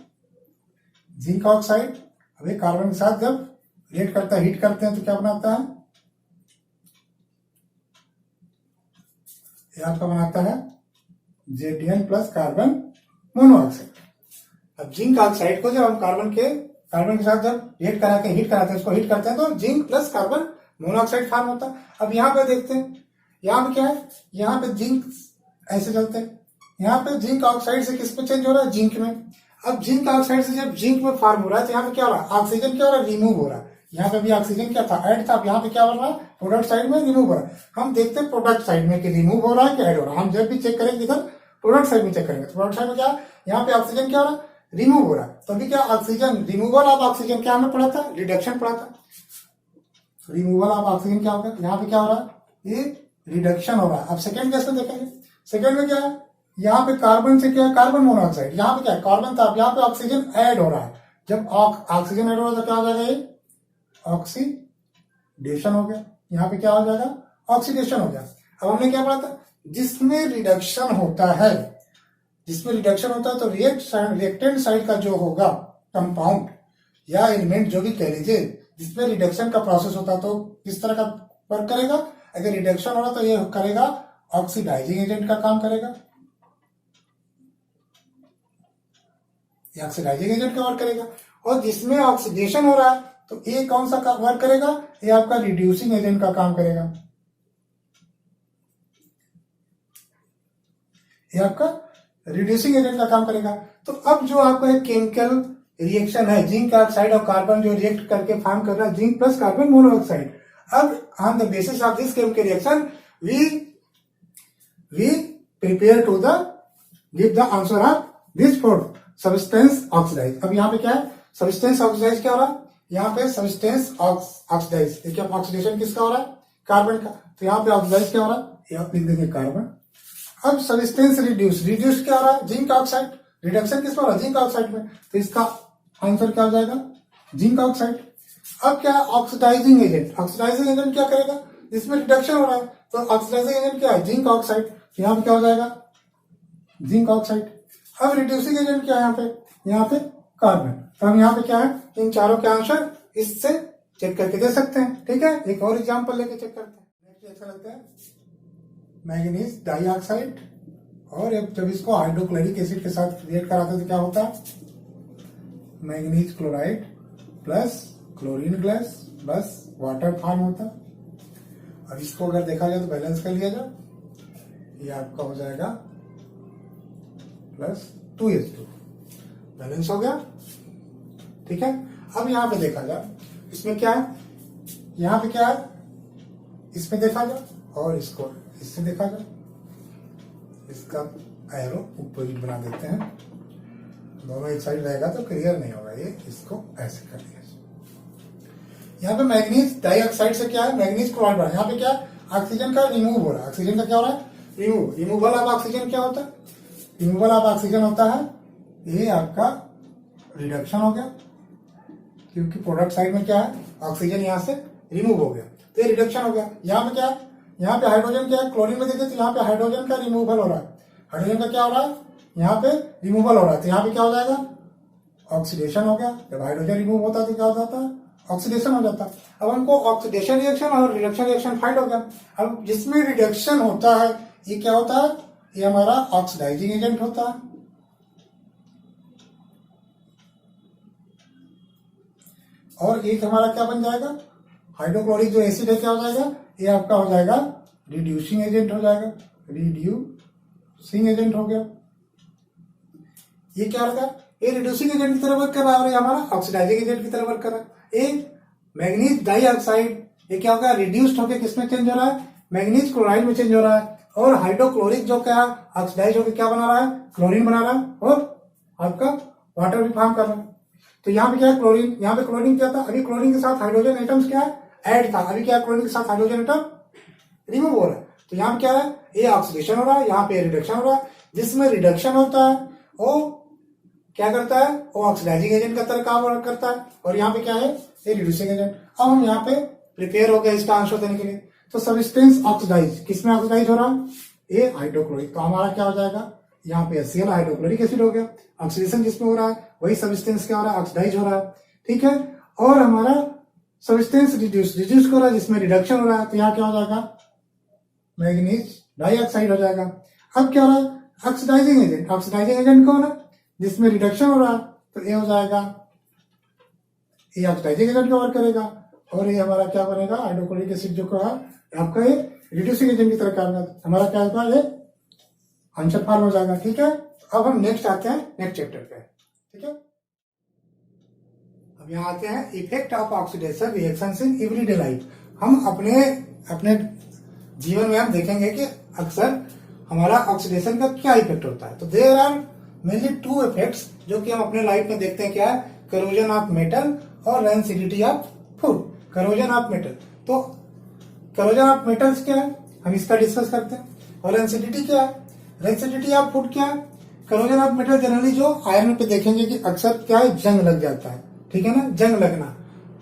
जिंक ऑक्साइड। अभी कार्बन के साथ जब रिएक्ट करता है, हीट करते हैं तो क्या बनाता है, ये आपका बनाता है Zn प्लस कार्बन मोनोऑक्साइड। अब जिंक ऑक्साइड को जब हम कार्बन के कार्बन के साथ जब हीट कराते हैं उसको हीट करते हैं तो zinc plus carbon monoxide form होता है। अब यहाँ पे देखते हैं, यहाँ पे क्या है, यहाँ पे जिंक ऐसे चलते हैं, यहाँ पे जिंक ऑक्साइड से किस पे चेंज हो रहा है, जिंक में। अब जिंक ऑक्साइड से जब जिंक में फॉर्म हो रहा है तो यहाँ पे क्या हो रहा है, ऑक्सीजन क्या हो रहा है, रिमूव हो रहा है। यहाँ पे भी ऑक्सीजन क्या था, ऐड था, अब यहाँ पे क्या हो रहा है, प्रोडक्ट साइड में रिमूव हो रहा है। हम देखते हैं प्रोडक्ट साइड में कि रिमूव हो रहा है कि ऐड हो रहा है। हम जब भी चेक करेंगे इधर प्रोडक्ट साइड में चेक करेंगे तो प्रोडक्ट साइड में क्या, यहाँ पे ऑक्सीजन क्या हो रहा है, रिमूव हो रहा है। तभी क्या ऑक्सीजन रिमूवल ऑफ ऑक्सीजन क्या हमने पढ़ा था, रिडक्शन पढ़ा था। रिमूवल ऑफ ऑक्सीजन क्या होगा, यहाँ पे क्या हो रहा है, ये रिडक्शन हो रहा है। अब सेकेंड केस में देखेंगे, सेकेंड में क्या है, यहाँ पे कार्बन से क्या है, कार्बन मोनोऑक्साइड, यहाँ पे क्या है, कार्बन था, अब यहाँ पे ऑक्सीजन ऐड हो रहा है। जब ऑक्सीजन ऐड हो रहा है तो क्या हो जाएगा, ये ऑक्सीडेशन हो गया। यहाँ पे क्या हो जाएगा, ऑक्सीडेशन हो गया। अब हमने क्या पढ़ा था, जिसमें रिडक्शन होता है, जिसमें रिडक्शन होता है तो रिएक्टेंट साइड का जो होगा कंपाउंड या एलिमेंट जो भी कह लीजिए, जिसमें रिडक्शन का प्रोसेस होता है तो किस तरह का वर्क करेगा, अगर रिडक्शन हो रहा तो ये करेगा ऑक्सीडाइजिंग एजेंट का काम करेगा, ये ऑक्सीडाइजिंग एजेंट का वर्क करेगा। और जिसमें ऑक्सीडेशन हो रहा है तो ये कौन सा वर्क करेगा, ये आपका रिड्यूसिंग एजेंट का काम करेगा, ये आपका रिड्यूसिंग एजेंट का काम करेगा। तो अब जो आपका एक केमिकल रिएक्शन है, जिंक ऑक्साइड और कार्बन जो रिएक्ट करके फॉर्म कर रहा है जिंक प्लस कार्बन मोनोऑक्साइड। अब on the basis of this chemical reaction we prepare to the give the answer of this for substance oxidise. अब यहाँ पे क्या है, सब्सटेंस ऑक्सीडाइज क्या हो रहा है, यहाँ पे सब्सटेंस ऑक्सीडाइज, देखिए ऑक्सीडेशन किसका हो रहा है, कार्बन का, तो यहाँ पे ऑक्सीडाइज क्या हो रहा है, यहाँ लिख देंगे कार्बन। अब सब्सटेंस रिड्यूस क्या हो रहा है, जिंक ऑक्साइड, रिडक्शन किस पर हो रहा है, जिंक ऑक्साइड में, तो इसका आंसर क्या हो जाएगा, जिंक ऑक्साइड। अब क्या है, ऑक्सीडाइजिंग एजेंट, ऑक्सीडाइजिंग एजेंट क्या करेगा, जिसमें रिडक्शन हो रहा है तो ऑक्सीडाइजिंग एजेंट क्या है, जिंक ऑक्साइड, यहाँ पे क्या हो जाएगा, जिंक ऑक्साइड। अब रिड्यूसिंग एजेंट क्या है यहाँ पे कार्बन। तो हम यहाँ पे क्या है, इन चारों के आंसर इससे चेक करके दे सकते हैं। ठीक है, एक और एग्जांपल लेके चेक करते हैं। नेक्स्ट अच्छा लगता है मैंगनीज डाइऑक्साइड, और जब इसको हाइड्रोक्लोरिक एसिड के साथ रिएक्ट कराते हैं तो क्या होता है, manganese chloride plus chlorine gas plus water form होता। अब इसको अगर देखा जाए तो बैलेंस कर लिया जाए, ये आपका हो जाएगा प्लस 2H2, बैलेंस हो गया। ठीक है, अब यहां पे देखा जाए इसमें क्या है, यहां पे क्या है, इसमें देखा जाए और इसको इससे देखा जाए, इसका एरो ऊपर बना देते हैं, दोनों एक साइड रहेगा तो क्लियर नहीं होगा, ये इसको ऐसे कर दिया। यहाँ पे मैग्नीज डाइऑक्साइड से क्या है, मैग्नीज क्लोराइड बना, यहाँ पे क्या ऑक्सीजन का रिमूव हो रहा है, ऑक्सीजन का क्या हो रहा है, रिमूवल ऑफ ऑक्सीजन क्या होता है, रिमूवल ऑफ ऑक्सीजन होता है, ये आपका रिडक्शन हो गया, क्योंकि प्रोडक्ट साइड में क्या है, ऑक्सीजन यहाँ से रिमूव हो गया तो ये रिडक्शन हो गया। यहाँ पे क्या है, यहाँ पे हाइड्रोजन क्या है, क्लोरीन में देते तो यहाँ पे हाइड्रोजन का रिमूवल हो रहा है, हाइड्रोजन का क्या हो रहा है, यहाँ पे रिमूवल हो रहा है, तो यहाँ पे क्या हो जाएगा, ऑक्सीडेशन हो गया। जब हाइड्रोजन रिमूव होता है तो क्या हो जाता है, ऑक्सीडेशन हो जाता है। अब हमको ऑक्सीडेशन रिएक्शन और रिडक्शन रिएक्शन फाइंड हो गया। अब जिसमें रिडक्शन होता है ये क्या होता है, ये हमारा ऑक्सीडाइजिंग एजेंट होता है, और एक हमारा क्या बन जाएगा, हाइड्रोक्लोरिक जो एसिड है क्या हो जाएगा, ये आपका हो जाएगा रिड्यूसिंग एजेंट हो जाएगा, रिड्यूसिंग एजेंट हो गया। ये क्या होगा, ये रिड्यूसिंग एजेंट की तरह वर्क कर रहा है और ये हमारा ऑक्सीडाइजिंग एजेंट की तरह वर्क कर रहा है। ये मैग्नीज डाइऑक्साइड ये क्या होगा, रिड्यूस्ड होकर किसमें चेंज हो रहा है, मैग्नीज क्लोराइड में चेंज हो रहा है, और हाइड्रोक्लोरिक जो क्या ऑक्सीडाइज होकर क्या बना रहा है, क्लोरीन बना रहा है, और आपका वाटर भी फॉर्म कर रहा है। तो यहाँ पे क्या है, क्लोरीन, यहाँ पे क्लोरीन क्या था, अभी क्लोरीन के साथ हाइड्रोजन एटम्स क्या है, ऐड था, अभी क्या क्लोरीन के साथ हाइड्रोजन एटम रिमूव हो रहा है। तो यहाँ पे क्या है, ये ऑक्सीडेशन हो रहा है, यहाँ पे रिडक्शन हो रहा है। जिसमें रिडक्शन होता है वो क्या करता है, वो ऑक्सीडाइजिंग एजेंट का तरह काम करता है, और यहाँ पे क्या है, ये रिड्यूसिंग एजेंट। अब हम यहाँ पे प्रिपेयर हो गए इसका आंसर देने के लिए। तो सब्सटेंस ऑक्सीडाइज, किसमें ऑक्सीडाइज हो रहा है, ये हाइड्रोक्लोरिक, तो हमारा क्या हो जाएगा, यहाँ पे HCl हाइड्रोक्लोरिक एसिड हो गया। ऑक्सीडेशन जिसमें हो रहा है वही सब्सटेंस क्या हो रहा है, ऑक्सीडाइज हो रहा है। ठीक है, और हमारा सब्सटेंस रिड्यूस हो रहा है जिसमें रिडक्शन हो रहा है, तो यहाँ क्या हो जाएगा, मैग्नीज डाइऑक्साइड हो जाएगा। अब क्या हो रहा है, ऑक्सीडाइजिंग एजेंट, ऑक्सीडाइजिंग एजेंट कौन है, जिसमें रिडक्शन हो रहा है, तो ये हो जाएगा ये ऑक्सीडाइजिंग एजेंट कवर करेगा, और ये हमारा क्या बनेगा, हाइड्रोक्लोरिक एसिड जो कहा आपका ये रिड्यूसिंग एजेंट की तरह काम करता है, हमारा क्या होगा, ये आंसर फॉर्म हो जाएगा। ठीक है, अब हम नेक्स्ट आते हैं नेक्स्ट चैप्टर पे। ठीक है, अब यहाँ आते हैं effect of oxidation reactions in everyday life. हम अपने जीवन में हम देखेंगे कि अक्सर हमारा ऑक्सीडेशन का क्या इफेक्ट होता है। तो there are mainly two effects जो कि हम अपने लाइफ में देखते हैं, क्या है, करोजन ऑफ मेटल और rancidity of food. Corrosion of metal, तो करोजन ऑफ मेटल्स क्या है, हम इसका डिस्कस करते हैं। और रेंसिडिटी क्या है, रेंसिडिटी ऑफ फूड क्या है। करोजन ऑफ मेटल जनरली जो आयरन पे देखेंगे कि अक्सर क्या है, जंग लग जाता है, ठीक है ना, जंग लगना,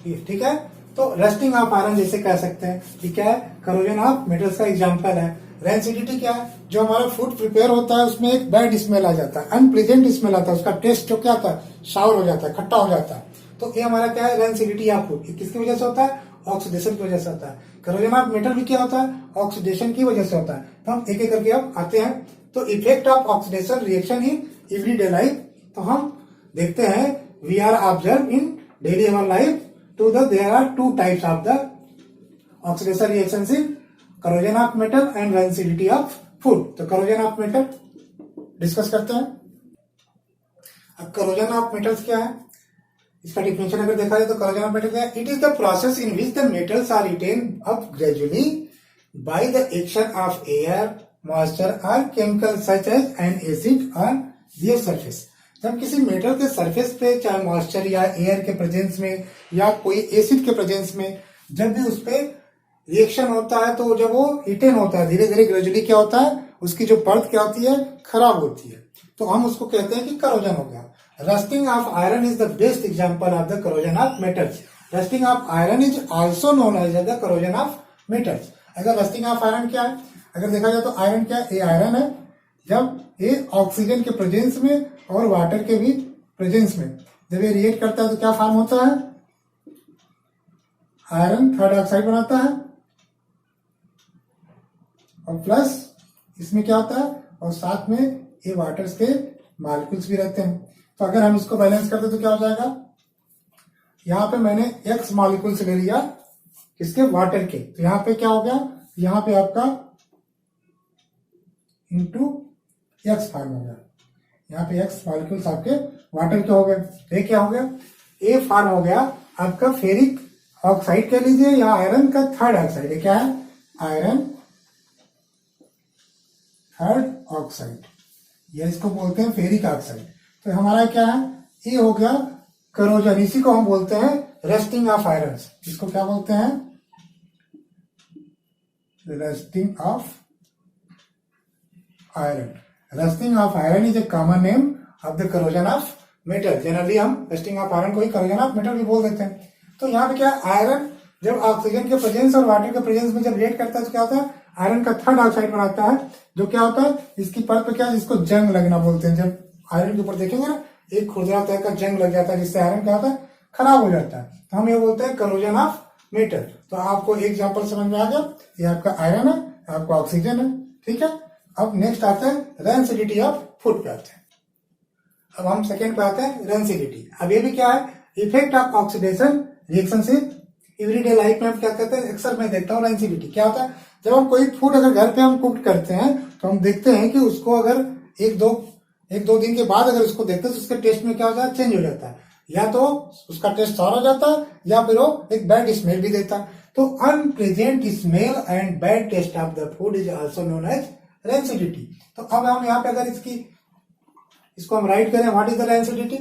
ठीक है। तो रस्टिंग ऑफ आयरन जैसे कह सकते हैं, ठीक है, करोजन ऑफ मेटल्स का एग्जांपल है। रेंसिडिटी क्या है, जो हमारा फूड प्रिपेयर होता है उसमें एक बैड स्मेल आ जाता है, अनप्लीजेंट स्मेल आता है, उसका टेस्ट जो क्या आता है, साउर हो जाता है, खट्टा हो जाता है। तो ये हमारा क्या है, रेंसिडिटी ऑफ फूड। किसकी वजह से होता है, ऑक्सीडेशन की वजह से होता है। करोजन ऑफ मेटल भी क्या होता है, ऑक्सीडेशन की वजह से होता है। तो हम एक एक करके अब आते हैं। तो effect of oxidation reaction in everyday life, तो हम देखते हैं we are observe in daily our life there are two types of the oxidation reactions in corrosion of metal and rancidity of food। तो corrosion of metal डिस्कस करते हैं। अब corrosion of metals क्या है, इसका डिफिनेशन अगर देखा जाए तो corrosion of metal क्या है, it is the process in which the metals are retained up gradually by the action of air, moisture or chemicals such as an acid on their surface। जब किसी metal के surface पे चाहे moisture या air के presence में या कोई एसिड के प्रेजेंस में जब भी उस पे रिएक्शन होता है, तो जब वो हिटेन होता है धीरे धीरे ग्रेजुअली क्या होता है, उसकी जो परत क्या होती है, खराब होती है। तो हम उसको कहते हैं कि करोजन हो गया। Rusting of iron is the best example of the corrosion of metals. Rusting of iron is also known as the corrosion of metals. अगर रस्टिंग ऑफ आयरन क्या है, अगर देखा जाए तो आयरन क्या है, ये आयरन है, जब ये ऑक्सीजन के प्रेजेंस में और वाटर के भी प्रेजेंस में जब ये रिएक्ट करता है तो क्या फॉर्म होता है, आयरन थर्ड ऑक्साइड बनाता है, और प्लस इसमें क्या होता है, और साथ में ये वाटर्स के मॉलिक्यूल्स भी रहते हैं। तो अगर हम इसको बैलेंस करते तो क्या हो जाएगा, यहां पे मैंने एक्स मॉलिक्यूल्स ले लिया किसके, वाटर के, तो यहां पे क्या हो गया, यहां पे आपका इंटू एक्स फॉर्म हो गया, यहाँ पे एक्स मॉलिक्यूल्स आपके वाटर के हो गए। ये क्या हो गया, ए फॉर्म हो गया आपका फेरिक ऑक्साइड कह लीजिए या आयरन का थर्ड ऑक्साइड। ये क्या है, आयरन थर्ड ऑक्साइड, या इसको बोलते हैं फेरिक ऑक्साइड। तो हमारा क्या है, ये हो गया करोजन, इसी को हम बोलते हैं रस्टिंग ऑफ आयरन। इसको क्या बोलते हैं, rusting of iron. Rusting of iron is a common name of the corrosion of metal. Generally हम रस्टिंग ऑफ आयरन को ही करोजन ऑफ मेटल भी बोल देते हैं। तो यहाँ पे क्या है, आयरन जब ऑक्सीजन के प्रेजेंस और वाटर के प्रेजेंस में जब रिएक्ट करता है तो क्या होता है, आयरन का थर्ड ऑक्साइड बनाता है, जो क्या होता है, इसकी परत पे क्या है, जिसको जंग लगना बोलते हैं। जब आयरन के ऊपर देखेंगे ना, एक खुरदरा तरह का जंग लग जाता है, जिससे आयरन क्या होता है, खराब हो जाता है। तो हम ये बोलते हैं करोजन ऑफ मेटल। तो आपको एग्जाम्पल समझ में आ गया, ये आपका आयरन है, आपका ऑक्सीजन है, ठीक है। अब नेक्स्ट आते हैं रेंसिडिटी ऑफ फूड पे आते हैं। अब हम सेकेंड पे आते हैं रेंसिडिटी। अब ये भी क्या है, इफेक्ट ऑफ ऑक्सीडेशन रिएक्शन से एवरीडे लाइफ में हम क्या करते हैं, अक्सर मैं देखता हूँ रेंसिडिटी क्या होता है। जब हम कोई फूड अगर घर पे हम कुक करते हैं तो हम देखते हैं कि उसको अगर एक दो दिन के बाद अगर उसको देखते हैं तो उसके टेस्ट में क्या होता है, चेंज हो जाता है। या तो उसका टेस्ट सार हो जाता है या फिर वो एक बैड स्मेल भी देता है। तो unpleasant smell and bad taste of the food is also known as rancidity. तो अब हम यहाँ पे अगर इसको हम राइट करें, what is the rancidity.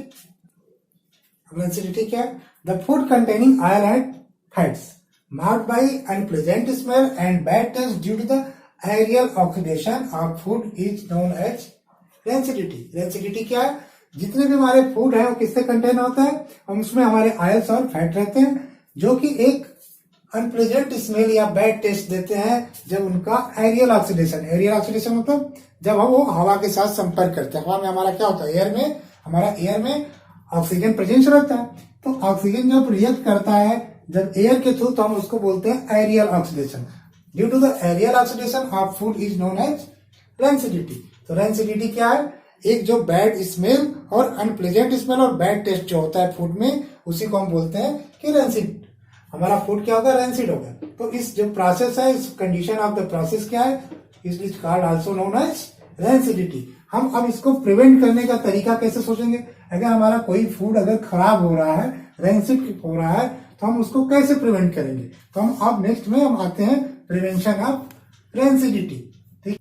Rancidity क्या है, the food containing oil and fats marked by unpleasant smell and bad taste due to the aerial oxidation of food is known as rancidity. Rancidity क्या है, जितने भी हमारे food है वो किससे कंटेन होता है, हम उसमें हमारे आयल्स और फैट रहते हैं जो कि एक अनप्लेजेंट स्मेल या बैड टेस्ट देते हैं जब उनका एरियल ऑक्सीडेशन। एरियल ऑक्सीडेशन मतलब जब हम वो हवा के साथ संपर्क करते हैं। हवा में हमारा क्या होता है, एयर में ऑक्सीजन प्रेजेंस रहता है। तो ऑक्सीजन जब रिएक्ट करता है जब एयर के थ्रू, तो हम उसको बोलते हैं aerial oxidation. Due to the aerial oxidation of food is known as rancidity. तो रेंसिडिटी क्या है, एक जो बैड स्मेल और अनप्लेजेंट स्मेल और बैड टेस्ट जो होता है फूड में, उसी को हम बोलते हैं कि रेंसिड। हमारा फूड क्या होगा, रेंसिड होगा। तो इस जो प्रोसेस है, इस कंडीशन ऑफ द प्रोसेस क्या है, it is called also known as rancidity. हम अब इसको प्रिवेंट करने का तरीका कैसे सोचेंगे। अगर हमारा कोई फूड अगर खराब हो रहा है, रेंसिड हो रहा है, तो हम उसको कैसे प्रिवेंट करेंगे। तो हम अब नेक्स्ट में हम आते हैं प्रिवेंशन ऑफ रेंसिडिटी। ठीक,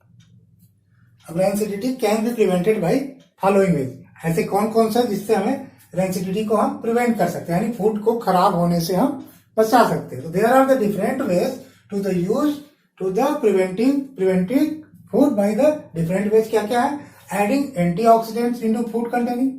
अब rancidity can be prevented by following veg. ऐसे कौन कौन सा जिससे हमें रेंसिडिटी को हम प्रिवेंट कर सकते हैं, यानी फूड को खराब होने से हम बचा सकते हैं। तो there are the different ways to the use to the preventing food by the different ways. क्या क्या है, adding antioxidants into food containing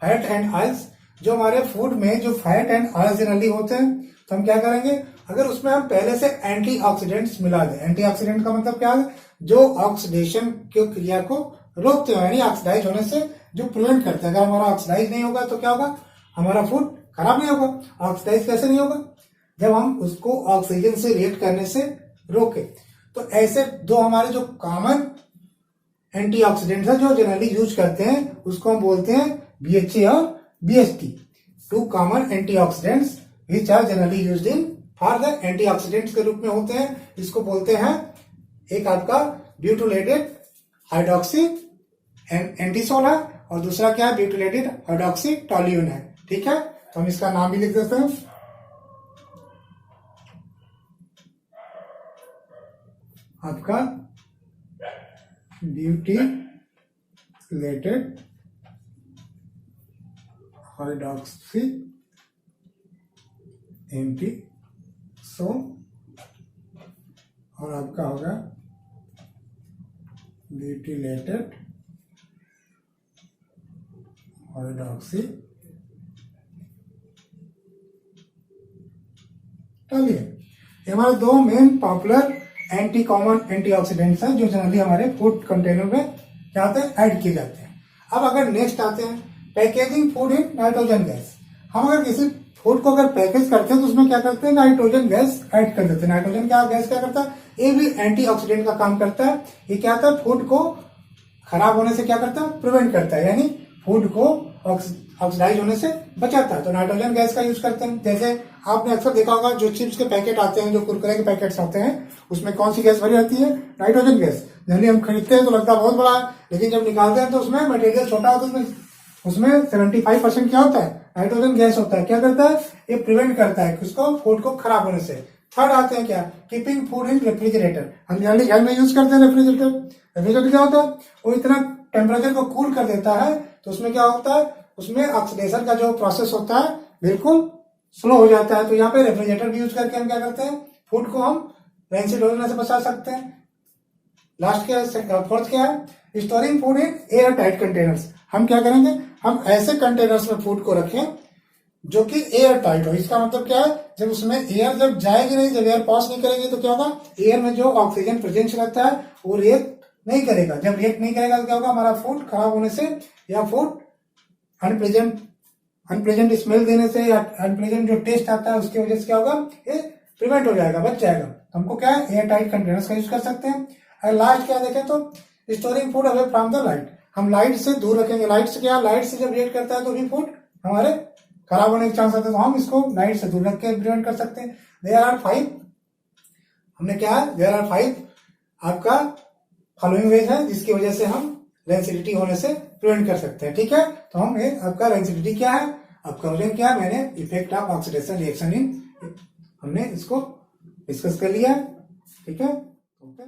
fat and oils. जो हमारे फूड में जो फैट एंड ऑयल्स जनरली होते हैं, तो हम क्या करेंगे, अगर उसमें हम पहले से एंटीऑक्सीडेंट्स मिला दें। एंटीऑक्सीडेंट का मतलब क्या है, जो ऑक्सीडेशन की क्रिया को रोकते हो, यानी ऑक्सीडाइज होने से जो प्रिवेंट करते हैं। अगर हमारा ऑक्सीडाइज नहीं होगा तो क्या होगा, हमारा फूड खराब नहीं होगा। ऑक्सीडाइज कैसे नहीं होगा, जब हम उसको ऑक्सीजन से रिएक्ट करने से रोके। तो ऐसे दो हमारे जो कॉमन एंटीऑक्सीडेंट्स है जो जनरली यूज करते हैं, उसको हम बोलते हैं BHA और BHT, two common antioxidants which are generally used in for the antioxidants के रूप में होते हैं। इसको बोलते हैं, एक आपका ब्यूटिलेटेड हाइड्रोक्सी एंटीसोल है और दूसरा क्या है, ब्यूटिलेटेड हाइड्रोक्सी टोल्यून है। ठीक है, तो हम इसका नाम भी लिख देते हैं। आपका ब्यूटिलेटेड हाइड्रोक्सी एंटीसोल और आपका होगा ब्यूटिलेटेड हाइड्रोक्सी टोल्यून। ये हमारे दो मेन पॉपुलर कॉमन एंटीऑक्सीडेंट्स हैं जो जनरली हमारे फूड कंटेनर में क्या होते हैं, ऐड किए जाते हैं। अब अगर नेक्स्ट आते हैं packaging food in nitrogen gas. हम अगर किसी फूड को अगर पैकेज करते हैं तो उसमें क्या करते हैं, नाइट्रोजन गैस ऐड कर देते हैं। नाइट्रोजन क्या गैस क्या करता है, ये भी एंटीऑक्सीडेंट का काम करता है। ये क्या होता है, फूड को खराब होने से क्या करता है, प्रिवेंट करता है, यानी फूड को ऑक्सीडाइज होने से बचाता है। तो नाइट्रोजन गैस का यूज करते हैं। जैसे आपने अक्सर देखा होगा, जो चिप्स के पैकेट आते हैं, जो कुरकुरे के पैकेट्स आते हैं, उसमें कौन सी गैस भरी रहती है, नाइट्रोजन गैस। जनरली हम खरीदते हैं तो लगता है बहुत बड़ा है, लेकिन जब निकालते हैं तो उसमें मटेरियल छोटा होता है, उसमें 75% क्या होता है, नाइट्रोजन गैस होता है। क्या करता है, ये प्रिवेंट करता है उसको, फूड को खराब होने से। थर्ड आते हैं क्या, कीपिंग फूड इन रेफ्रिजरेटर। हम जनरली घर में यूज करते हैं रेफ्रिजरेटर। रेफ्रिजरेटर क्या होता है, वो इतना टेम्परेचर को कूल कर देता है, तो उसमें क्या होता है, उसमें ऑक्सीडेशन का जो प्रोसेस होता है बिल्कुल स्लो हो जाता है। तो यहाँ पे रेफ्रिजरेटर भी यूज करके हम क्या करते हैं, फूड को हम रेंसिड होने से बचा सकते हैं। लास्ट क्या, फोर्थ क्या है, storing food in air tight containers. हम क्या करेंगे, हम ऐसे कंटेनर्स में फूड को रखें जो कि एयर टाइट हो। इसका मतलब क्या है, जब उसमें एयर जब जाएगी नहीं, जब एयर पास नहीं करेगी, तो क्या होगा, एयर में जो ऑक्सीजन प्रेजेंस रहता है वो रिएक्ट नहीं करेगा। जब रिएक्ट नहीं करेगा तो क्या होगा, हमारा फूड खराब होने से या फूड अनप्लेजेंट स्मेल देने से या अनप्लेजेंट जो टेस्ट आता है उसकी वजह से क्या होगा, ये प्रिवेंट हो जाएगा, बच जाएगा। तो हमको क्या है, एयर टाइट कंटेनर्स का यूज कर सकते हैं। और लास्ट क्या देखें तो storing food away from the light. हम लाइट से दूर रखेंगे। लाइट से क्या, लाइट से जब रिएक्ट करता है तो भी फूड हमारे खराब होने के चांस आते हैं, तो हम इसको लाइट से दूर रख के प्रिवेंट कर सकते हैं। देयर आर 5, हमने क्या है, देयर आर 5 आपका फॉलोइंग वेज है जिसकी वजह से हम रेंसिडिटी होने से प्रिवेंट कर सकते हैं। ठीक है, तो हम ये आपका रेंसिडिटी क्या है, आपका वजन क्या है, मैंने इफेक्ट ऑफ ऑक्सीडेशन रिएक्शन इन, हमने इसको डिस्कस कर लिया। ठीक है, ओके।